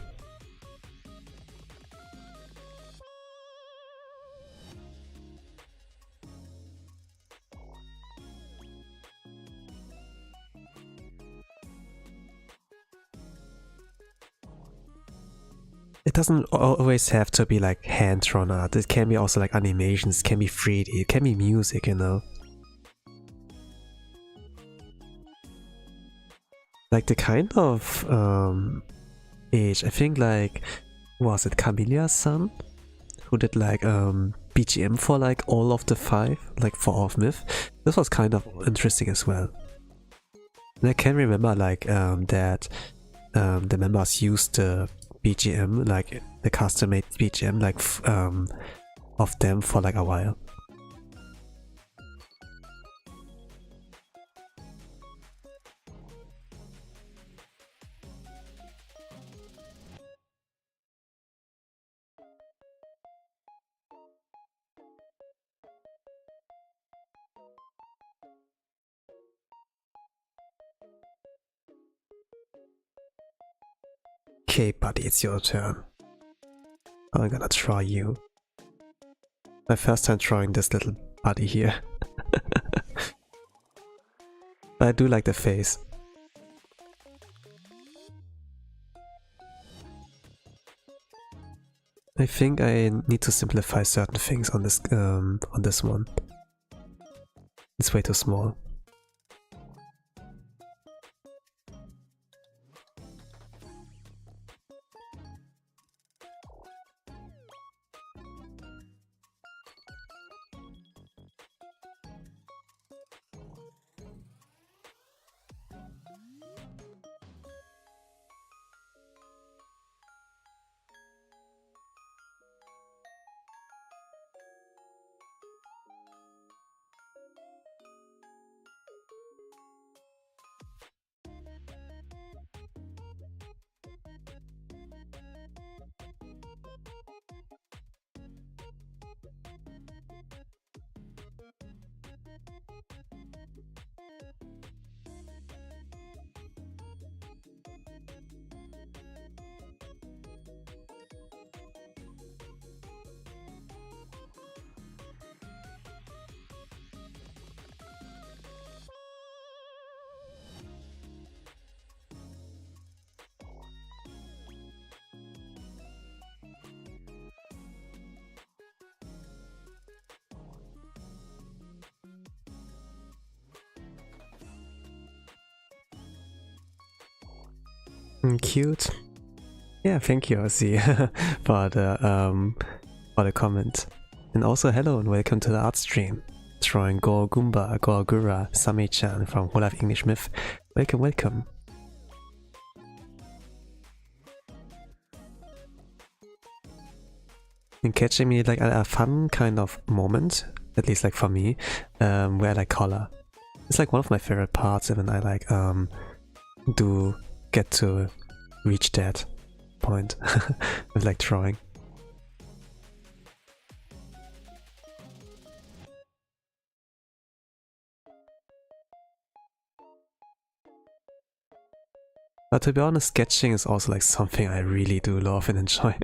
It doesn't always have to be like hand-drawn art, it can be also like animations, it can be 3D, it can be music, you know. Like the kind of age, I think like, was it Camilla-san? Who did like BGM for like all of the 5, like for All of Myth. This was kind of interesting as well. And I can remember like that the members used the BGM, like the custom-made BGM, like of them for like a while. Okay, buddy, it's your turn. I'm gonna try you. My first time trying this little buddy here. But I do like the face. I think I need to simplify certain things on this one. It's way too small. Cute. Yeah, thank you, Ozzy, for the comment. And also hello and welcome to the art stream. Drawing Gawr Gura, Sami-chan from Hololive English Myth. Welcome, welcome. And catching me like a fun kind of moment, at least like for me, where I like color. It's like one of my favorite parts when I like do get to reach that point with like drawing. But to be honest, sketching is also like something I really do love and enjoy.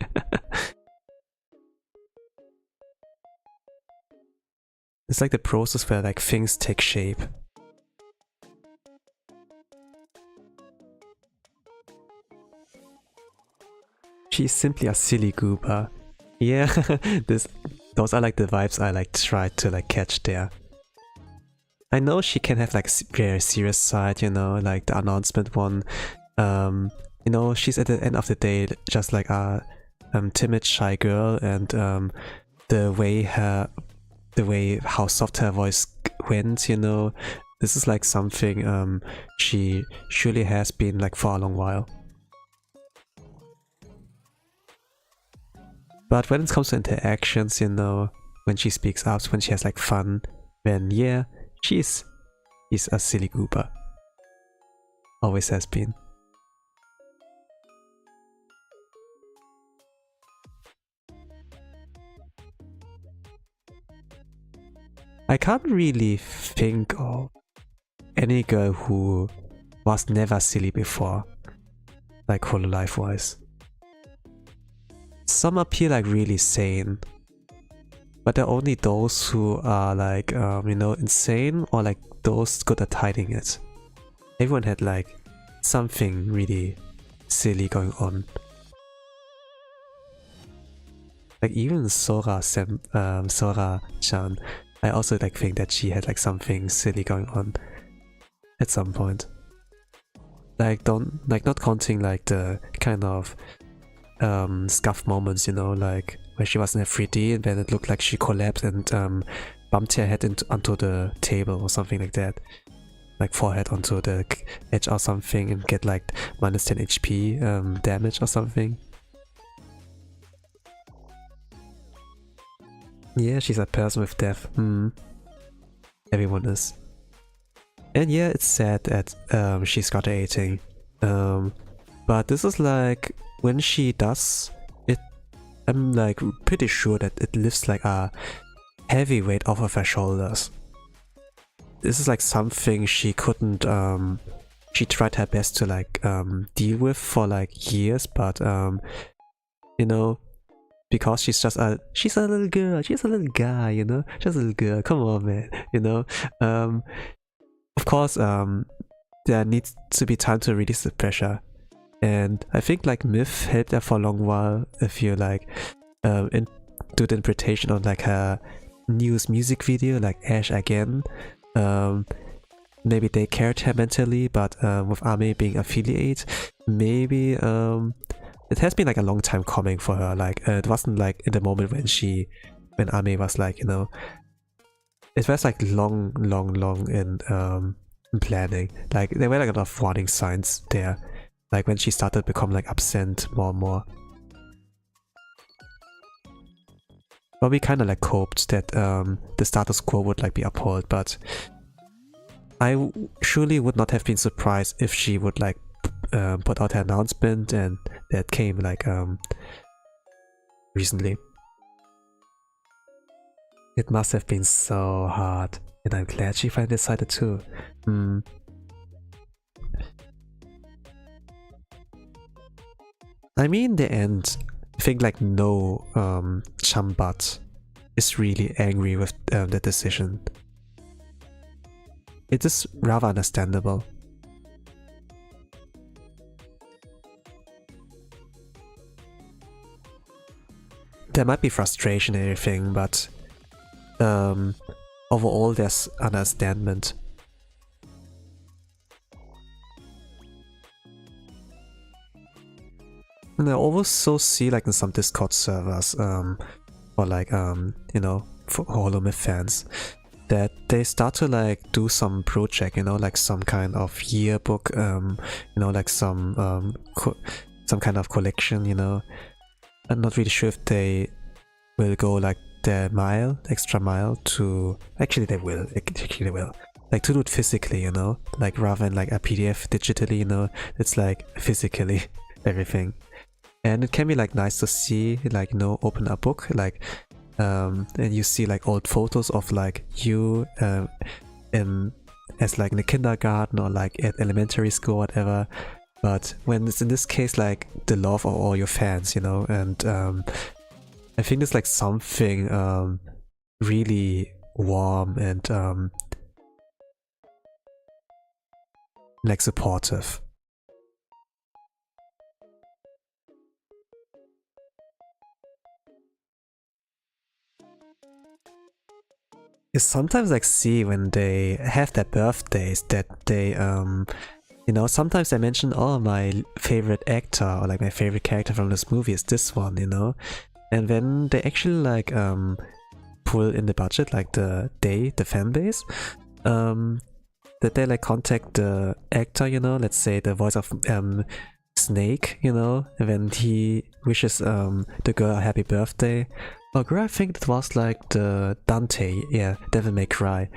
It's like the process where like things take shape. She's simply a silly goober. Yeah, those are like the vibes I like try to like catch there. I know she can have like very serious side, you know, like the announcement one. You know, she's at the end of the day just like a timid, shy girl, and the way how soft her voice went, you know, this is like something she surely has been like for a long while. But when it comes to interactions, you know, when she speaks up, when she has like fun, then yeah, she's a silly goober. Always has been. I can't really think of any girl who was never silly before, like Hololive wise. Some appear like really sane, but they're only those who are like, you know, insane, or like those good at hiding it. Everyone had like something really silly going on. Like even Sora-chan, I also like think that she had like something silly going on at some point. Like not counting like the kind of scuff moments, you know, like where she was in a 3D and then it looked like she collapsed and bumped her head onto the table or something like that. Like forehead onto the edge or something and get like minus 10 HP damage or something. Yeah, she's a person with death. Everyone is. And yeah, it's sad that she's graduating. But this is like, when she does it, I'm like pretty sure that it lifts like a heavy weight off of her shoulders. This is like something she couldn't, she tried her best to like deal with for like years, but you know, because she's a little girl, she's a little guy, you know, just a little girl, come on man, you know. Of course, there needs to be time to release the pressure. And I think like Myth helped her for a long while if you like do the interpretation on like her newest music video, like Ash Again. Maybe they carried her mentally, but with Ame being affiliate, maybe it has been like a long time coming for her. Like it wasn't like in the moment when Ame was like, you know, it was like long in planning. Like there were like a lot of warning signs there. Like when she started to become like absent more and more. But we kind of like hoped that the status quo would like be upheld, but I surely would not have been surprised if she would like put out her announcement, and that came like recently. It must have been so hard, and I'm glad she finally decided to. I mean, in the end, I think like no Chambat is really angry with the decision. It is rather understandable. There might be frustration and everything, but overall there's understanding. And I also see like in some Discord servers, or like you know, for Hololive Myth fans, that they start to like do some project, you know, like some kind of yearbook, you know, like some kind of collection, you know. I'm not really sure if they will go like the extra mile to, actually they will, like to do it physically, you know, like rather than like a PDF digitally, you know, it's like physically everything. And it can be like nice to see, like, you know, open a book, like, and you see like old photos of like you as like in the kindergarten or like at elementary school or whatever. But when it's in this case like the love of all your fans, you know, and I think it's like something really warm and like supportive. You sometimes like see when they have their birthdays that they you know, sometimes I mention, oh, my favorite actor or like my favorite character from this movie is this one, you know, and then they actually like pull in the budget, like the fan base, that they like contact the actor, you know, let's say the voice of Snake, you know, when he wishes the girl a happy birthday. Oh, girl, I think it was like the Dante, yeah, Devil May Cry,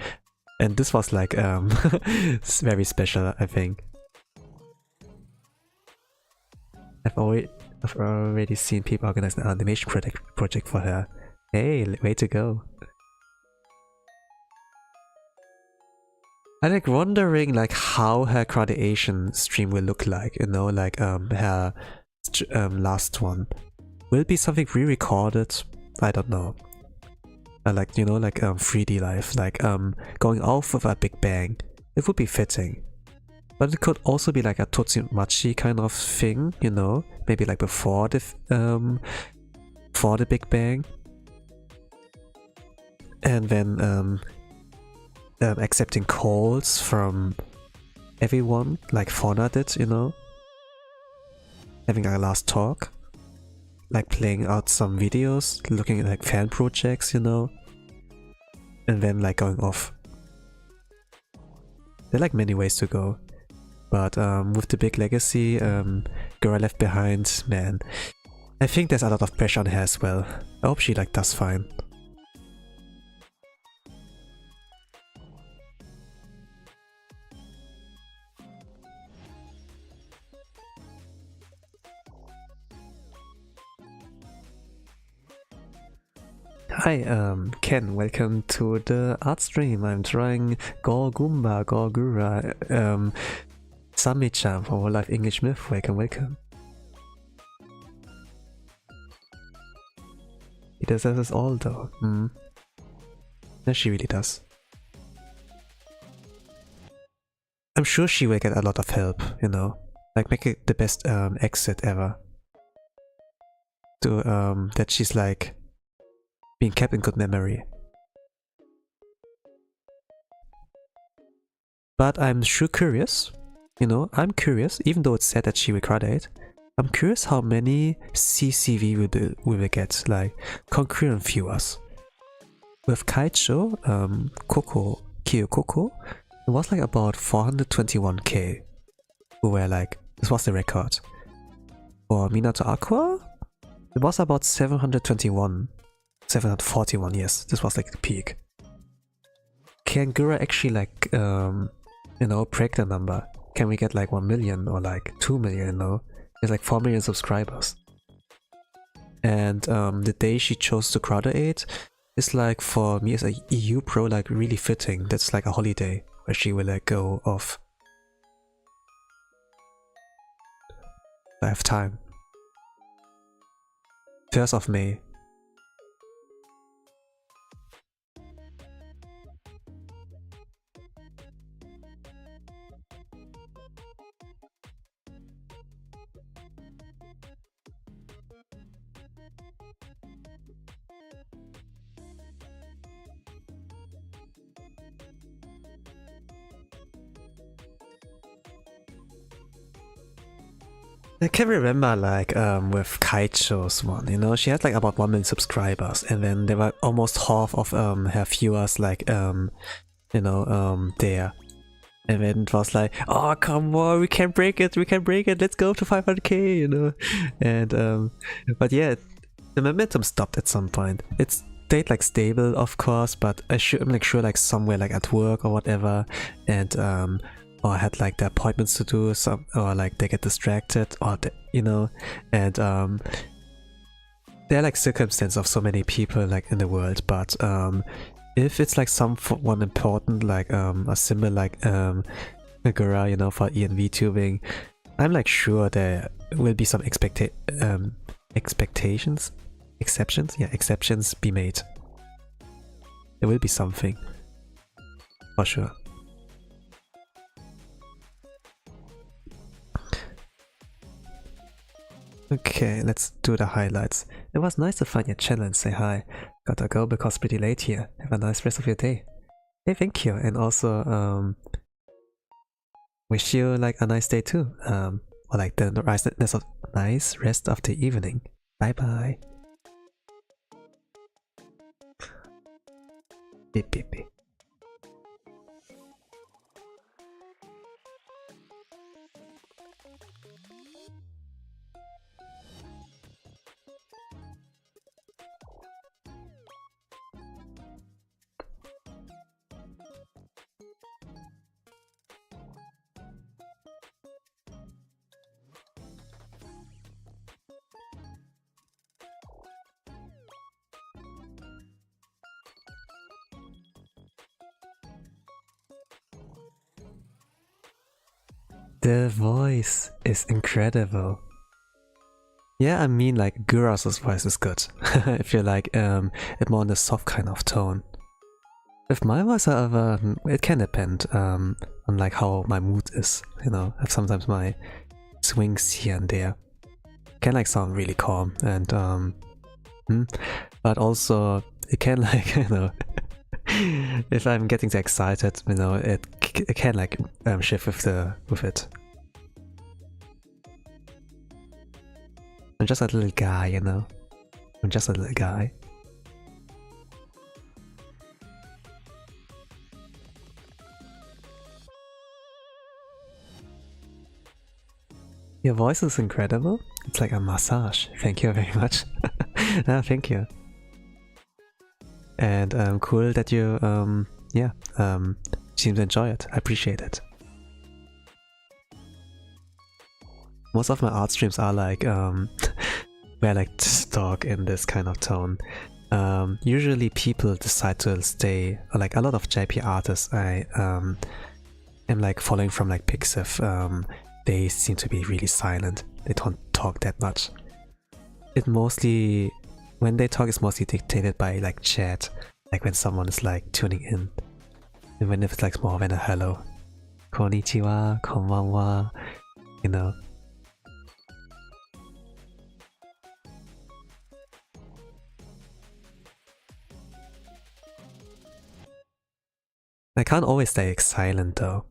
and this was like very special, I think. I've already seen people organize an animation project for her. Hey, way to go! I like wondering like how her graduation stream will look like. You know, like her last one. Will it be something re-recorded? I don't know. Like, you know, like 3D life, like going off with a big bang. It would be fitting. But it could also be like a Totsumachi kind of thing, you know? Maybe like before the Big Bang. And then accepting calls from everyone, like Fauna did, you know? Having a last talk. Like playing out some videos, looking at like fan projects, you know? And then like going off. There are like many ways to go. But with the big legacy Gura left behind, man, I think there's a lot of pressure on her as well. I hope she like does fine. Hi, Ken, welcome to the art stream. I'm trying Gawr Gura, Sami-chan from Hololive English Myth. Welcome. He deserves us all though. Yeah, she really does. I'm sure she will get a lot of help, you know. Like make it the best exit ever. To that she's like being kept in good memory. But I'm sure curious, you know, I'm curious, even though it's said that she will graduate, I'm curious how many CCV we will get, like concurrent viewers. With Kaicho, Kyoko, it was like about 421k, who were like, this was the record. For Minato Aqua, it was about 741, yes, this was like the peak. Can Gura actually like, you know, break the number? Can we get like 1 million or like 2 million, you know? There's like 4 million subscribers. And the day she chose to graduate is like, for me as a EU pro, like really fitting. That's like a holiday where she will like go off. I have time. 1st of May. I can remember like with Kaicho's one, you know, she had like about 1 million subscribers, and then there were almost half of her viewers like you know, there. And then it was like, oh come on, we can break it, let's go to 500k, you know. And but yeah, the momentum stopped at some point. It stayed like stable, of course, but I'm like sure like somewhere like at work or whatever, and or I had like the appointments to do, some, or like they get distracted, or you know, and there are like circumstances of so many people like in the world, but if it's like someone important, like a symbol like Gura, you know, for ENV tubing, I'm like sure there will be some exceptions be made. There will be something for sure. Okay, let's do the highlights. It was nice to find your channel and say hi. Gotta go because it's pretty late here. Have a nice rest of your day. Hey, thank you, and also wish you like a nice day too. Or like the nice rest of the evening. Bye bye. Beep beep beep. The voice is incredible. Yeah, I mean like Gura's voice is good. If you like it more on the soft kind of tone. With my voice, however, it can depend on like how my mood is. You know, I have sometimes my swings here and there. It can like sound really calm and but also it can like, you know, if I'm getting too excited, you know, it can like shift with it. I'm just a little guy, you know. I'm just a little guy. Your voice is incredible. It's like a massage. Thank you very much. No, thank you. And cool that you seem to enjoy it. I appreciate it. Most of my art streams are like where I like to talk in this kind of tone. Usually people decide to stay, or like a lot of JP artists I am like following from like Pixiv, they seem to be really silent. They don't talk that much. It mostly, when they talk, it's mostly dictated by like chat, like when someone is like tuning in. And when it's like more than a hello, konnichiwa, konbanwa, you know. I can't always stay silent though.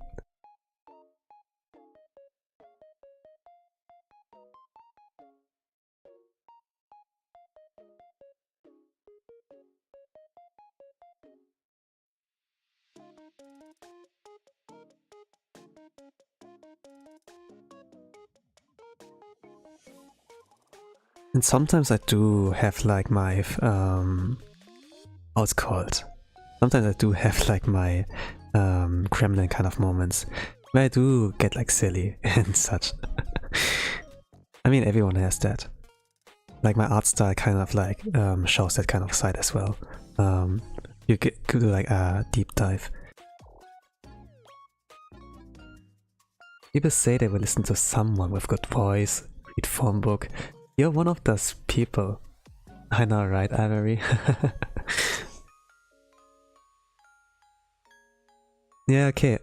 And sometimes I do have like my how it's called. Sometimes I do have like my Kremlin kind of moments where I do get like silly and such. I mean, everyone has that. Like my art style kind of like shows that kind of side as well. You could do like a deep dive. People say they will listen to someone with good voice, read phone book. You're one of those people. I know, right, Ivory? Yeah, okay,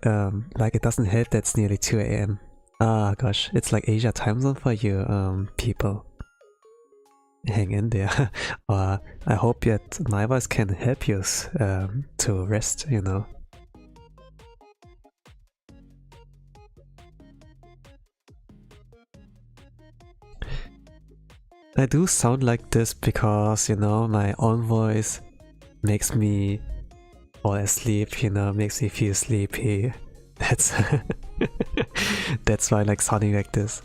like it doesn't help that it's nearly 2 AM. Ah, gosh, it's like Asia time zone for you, people. Hang in there. Or I hope that my voice can help you to rest, you know. I do sound like this because, you know, my own voice makes me fall asleep, you know, makes me feel sleepy. That's that's why I like sounding like this.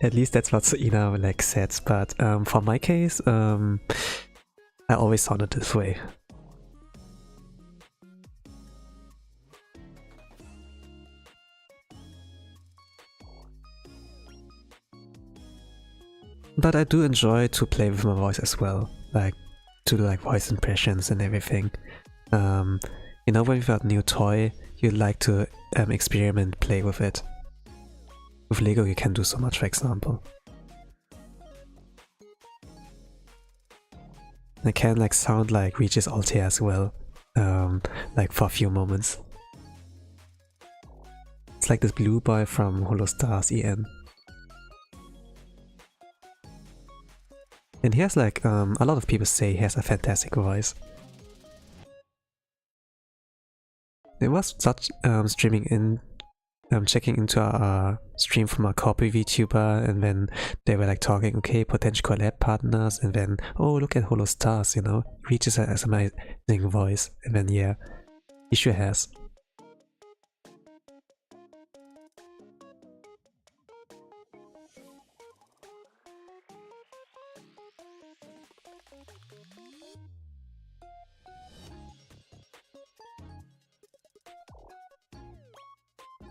At least that's what Ina like said, but for my case, I always sounded this way. But I do enjoy to play with my voice as well, like to do like voice impressions and everything. You know, when you've got a new toy, you like to experiment, play with it. With Lego you can do so much, for example. I can like sound like Regis Altair as well, like for a few moments. It's like this blue boy from Holostars EN. And he has like, a lot of people say he has a fantastic voice. There was such streaming in, checking into a stream from a copy VTuber, and then they were like talking, okay, potential collab partners, and then, oh, look at Holostars, you know, Regis has an amazing voice, and then yeah, he sure has.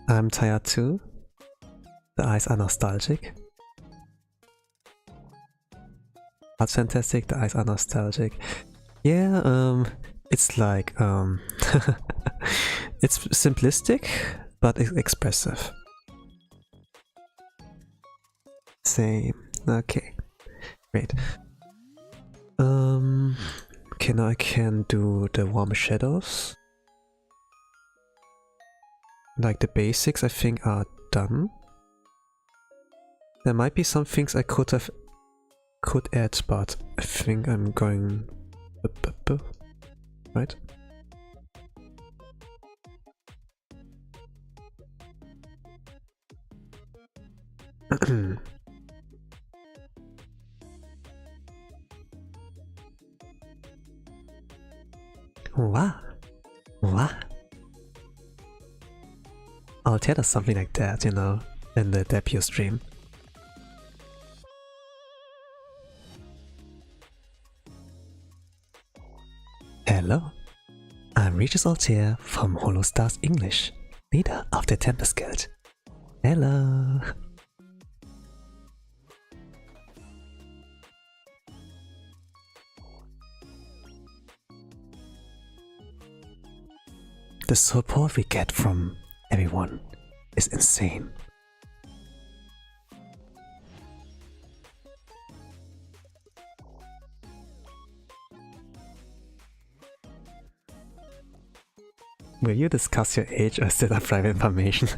I'm tired too. The eyes are nostalgic. That's fantastic, the eyes are nostalgic. Yeah, it's like, it's simplistic, but it's expressive. Same. Okay, great. Okay, now I can do the warm shadows. Like the basics I think are done. There might be some things I could add, but I think I'm going right. Wow. Wow. I'll tell us something like that, you know, in the debut stream. Hello, I'm Regis Altair from Hololive English, leader of the Tempest Guild. Hello. The support we get from everyone is insane. Will you discuss your age or still have private information?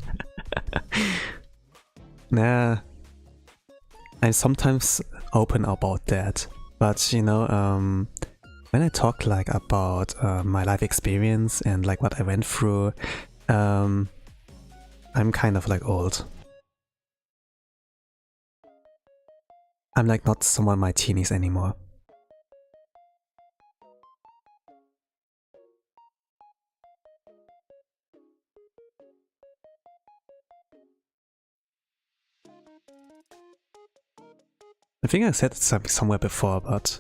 Nah, I'm sometimes open about that, but you know, when I talk like about my life experience and like what I went through, I'm kind of like old. I'm like not someone in my teenies anymore. I think I said it somewhere before, but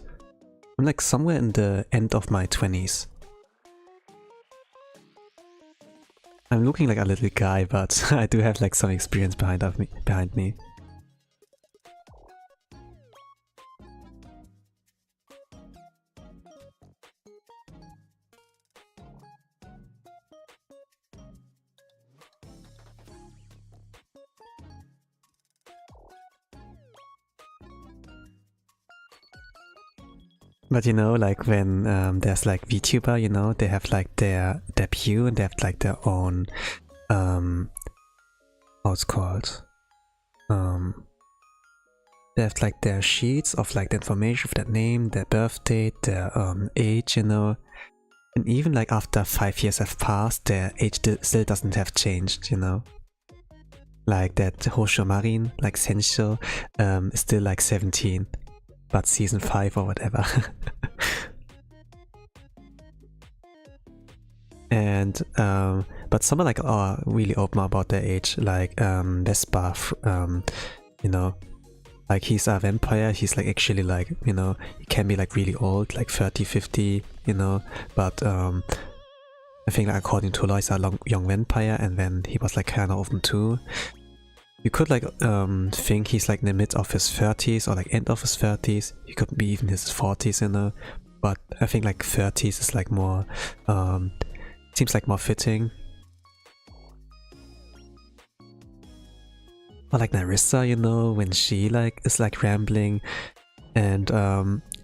I'm like somewhere in the end of my 20s. I'm looking like a little guy, but I do have like some experience behind me. But you know, like when there's like VTuber, you know, they have like their debut and they have like their own, what's called? They have like their sheets of like the information of their name, their birth date, their age, you know. And even like after 5 years have passed, their age still doesn't have changed, you know? Like that Hosho Marin, like Sensho, is still like 17, but season 5 or whatever. And but some are like really open about their age, like Vespa, you know, like he's a vampire, he's like actually like, you know, he can be like really old, like 30, 50, you know, but I think like, according to law he's a young vampire, and then he was like kind of open too. You could like think he's like in the mid of his 30s or like end of his 30s, he could be even his 40s, you know, but I think like 30s is like more, seems like more fitting. Or like Narissa, you know, when she like is like rambling, and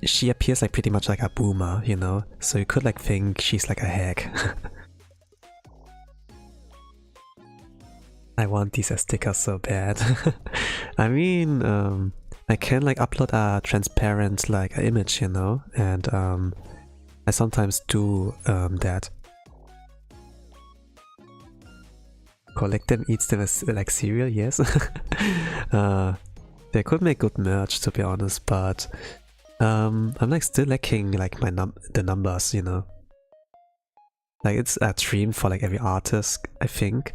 she appears like pretty much like a boomer, you know, so you could like think she's like a hag. I want these as stickers so bad. I mean, I can like upload a transparent like image, you know, and I sometimes do that. Collect them, eats them as like cereal, yes. They could make good merch, to be honest, but I'm like still lacking like the numbers, you know. Like it's a dream for like every artist, I think,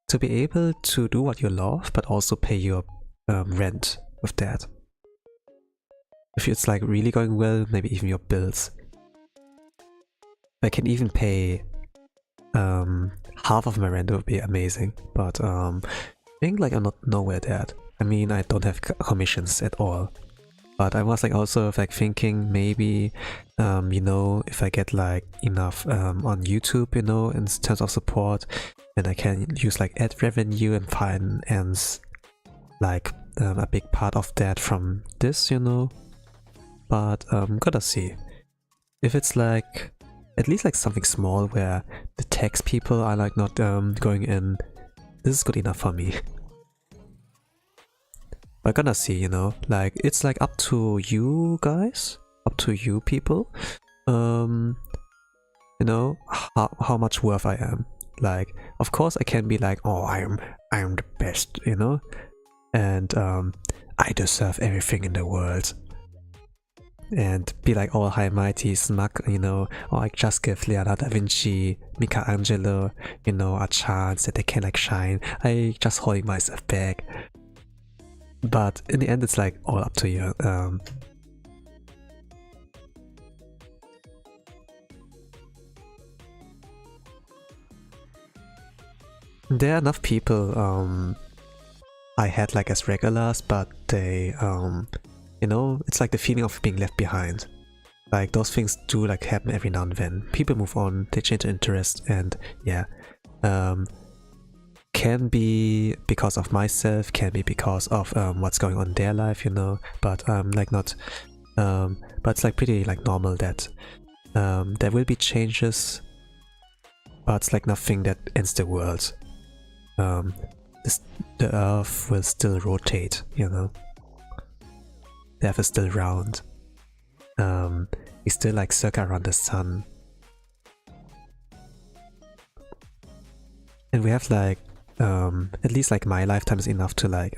to be able to do what you love, but also pay your rent with that. If it's like really going well, maybe even your bills. I can even pay half of my rent would be amazing, but I think like I'm not nowhere there. I mean, I don't have commissions at all, but I was like also like thinking maybe you know, if I get like enough on YouTube, you know, in terms of support, and I can use like ad revenue and finance like a big part of that from this, you know. But gotta see if it's like at least like something small where the tax people are like not going in. This is good enough for me. But gonna see, you know, like it's like up to you guys, up to you people, you know, how much worth I am. Like, of course I can be like, oh, I'm the best, you know, and I deserve everything in the world. And be like all high mighty, smug, you know, or like just give Leonardo da Vinci, Michelangelo, you know, a chance that they can like shine. I just holding myself back. But in the end, it's like all up to you. There are enough people I had like as regulars, but they you know, it's like the feeling of being left behind. Like those things do like happen every now and then. People move on, they change their interest, and yeah. Can be because of myself, can be because of what's going on in their life, you know, but like not but it's like pretty like normal that there will be changes, but it's like nothing that ends the world. The earth will still rotate, you know. The earth is still round. We still like circle around the sun. And we have like at least like my lifetime is enough to like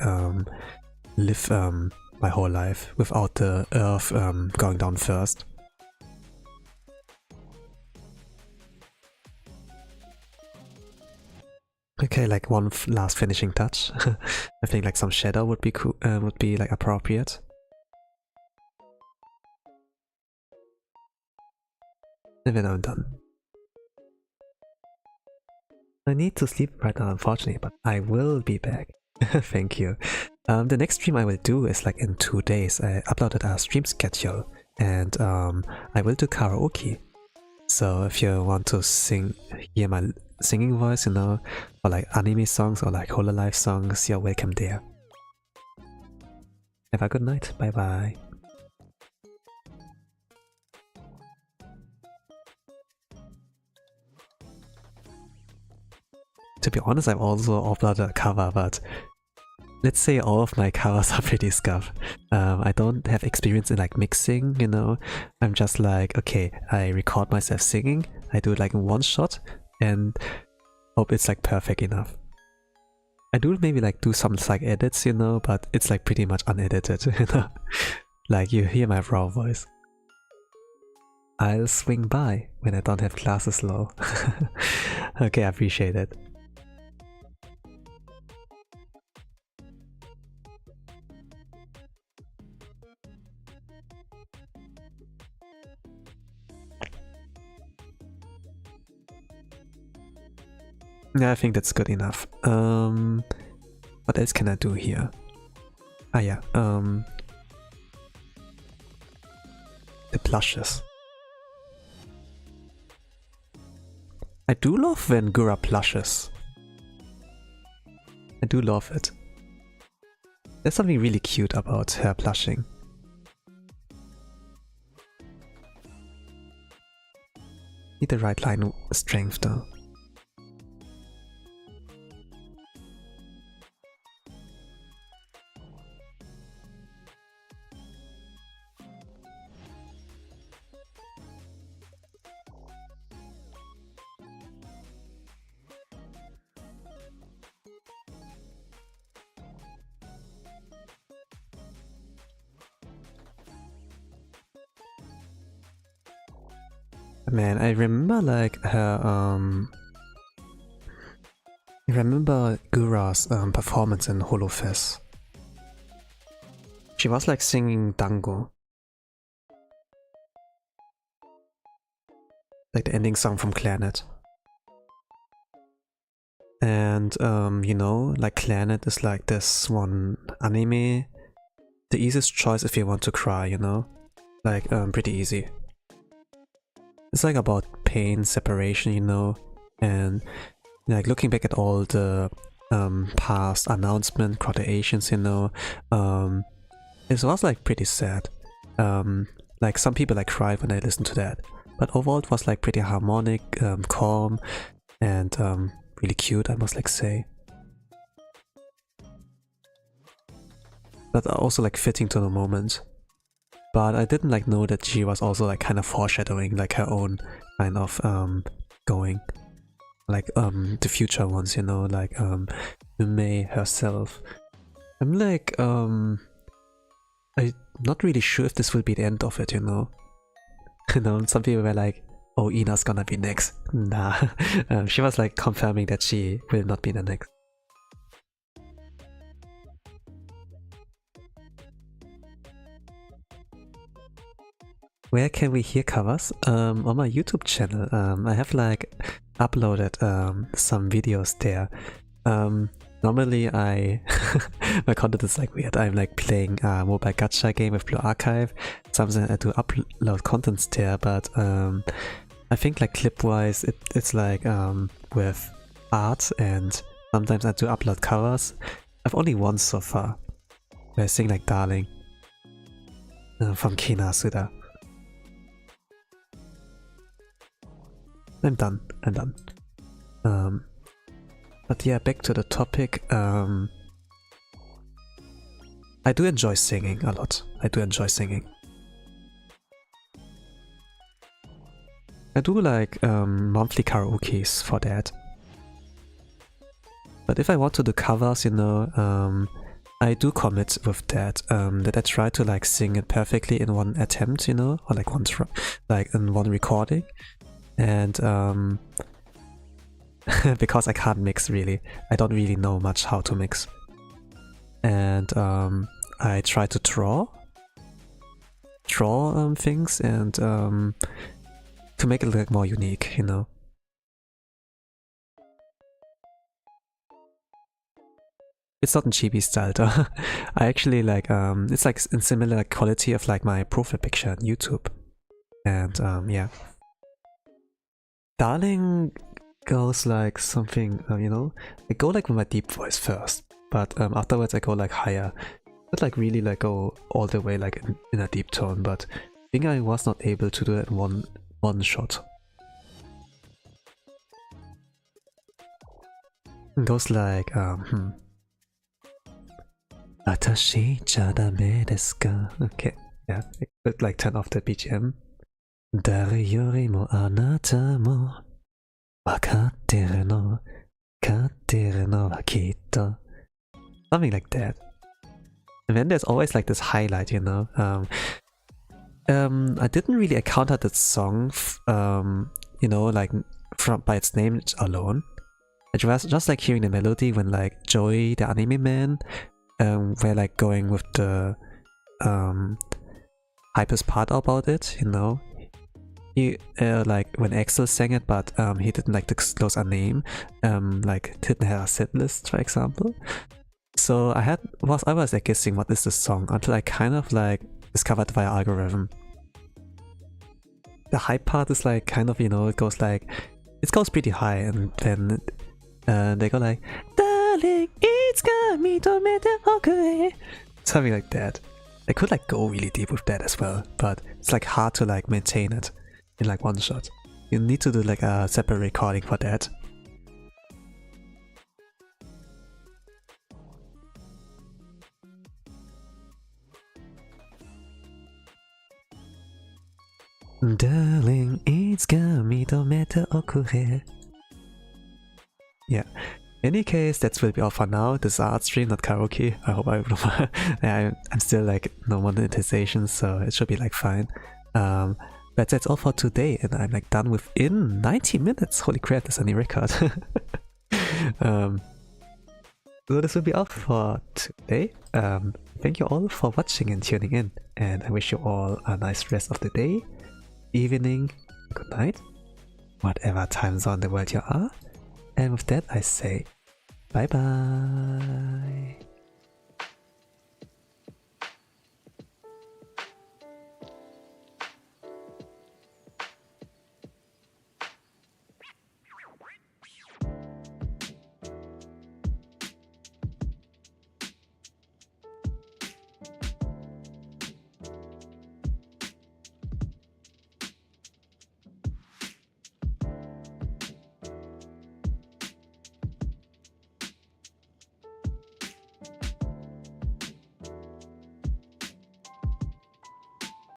live my whole life without the earth going down first. Okay, like one last finishing touch. I think like some shadow would be cool, would be like appropriate. And then I'm done. I need to sleep right now, unfortunately, but I will be back. Thank you. The next stream I will do is like in 2 days. I uploaded a stream schedule, and I will do karaoke. So if you want to hear my singing voice, you know, or like anime songs or like Hololive songs, you're welcome there. Have a good night. Bye bye. To be honest, I've also uploaded a cover, but let's say all of my covers are pretty scuffed. I don't have experience in like mixing, you know. I'm just like, okay, I record myself singing, I do it like in one shot and hope it's like perfect enough. I do maybe like do some like edits, you know, but it's like pretty much unedited, you know. Like you hear my raw voice. I'll swing by when I don't have classes, lol. Okay, I appreciate it. Yeah, I think that's good enough. What else can I do here? Ah yeah, the blushes. I do love when Gura blushes. I do love it. There's something really cute about her blushing. Need the right line strength though. Man, I remember like her I remember Gura's performance in Hololive. She was like singing Dango. Like the ending song from Clannad. And you know, like Clannad is like this one anime. The easiest choice if you want to cry, you know? Like pretty easy. It's like about pain, separation, you know, and like looking back at all the past announcement, graduations, you know, it was like pretty sad. Like some people like cry when I listen to that, but overall it was like pretty harmonic, calm, and really cute, I must like say. But also like fitting to the moment. But I didn't like know that she was also like kind of foreshadowing like her own kind of going, like the future ones, you know, like May herself. I'm like I'm not really sure if this will be the end of it, you know. You know, some people were like, oh, Ina's gonna be next. Nah, she was like confirming that she will not be the next. Where can we hear covers? On my YouTube channel. I have like uploaded some videos there. Normally my content is like weird. I'm like playing a mobile gacha game with Blue Archive. Sometimes I do upload contents there, but I think like clip-wise it's like with art, and sometimes I do upload covers. I've only one so far, where I sing like Darling from Kina Suda. I'm done. But yeah, back to the topic. I do enjoy singing a lot. I do enjoy singing. I do like monthly karaokes for that. But if I want to do covers, you know, I do commit with that. That I try to like sing it perfectly in one attempt, you know, or like like in one recording. And because I can't mix really, I don't really know much how to mix, and I try to draw things and to make it look more unique, you know. It's not in chibi style though. I actually like it's like in similar quality of like my profile picture on YouTube, and yeah. Darling goes like something, you know, I go like with my deep voice first, but afterwards I go like higher. Not like really like go all the way like in a deep tone, but I think I was not able to do it in one shot. It goes like Atashi cha dame desu ka? Okay, yeah, it could like turn off the BGM. 誰よりもあなたもわかってるの、かってるのはきっと. Something like that. And then there's always like this highlight, you know. I didn't really encounter that song, you know, like from by its name alone. It was just like hearing the melody when like Joey, the anime man, were like going with the hypest part about it, you know. He like when Axel sang it, but he didn't like disclose a name, like didn't have a set list, for example. So I was like guessing what is this song until I kind of like discovered via algorithm. The high part is like kind of, you know, it goes pretty high, and then they go like, darling, it's got me to something like that. They could like go really deep with that as well, but it's like hard to like maintain it in like one shot. You need to do like a separate recording for that. Darling, it's got me to okure. Yeah. In any case, that will be all for now. This is art stream, not karaoke. I hope I'm still like no monetization, so it should be like fine. But that's all for today, and I'm like done within 90 minutes. Holy crap, that's a new record. So this will be all for today. Thank you all for watching and tuning in, and I wish you all a nice rest of the day, evening, good night, whatever time zone in the world you are. And with that I say bye bye.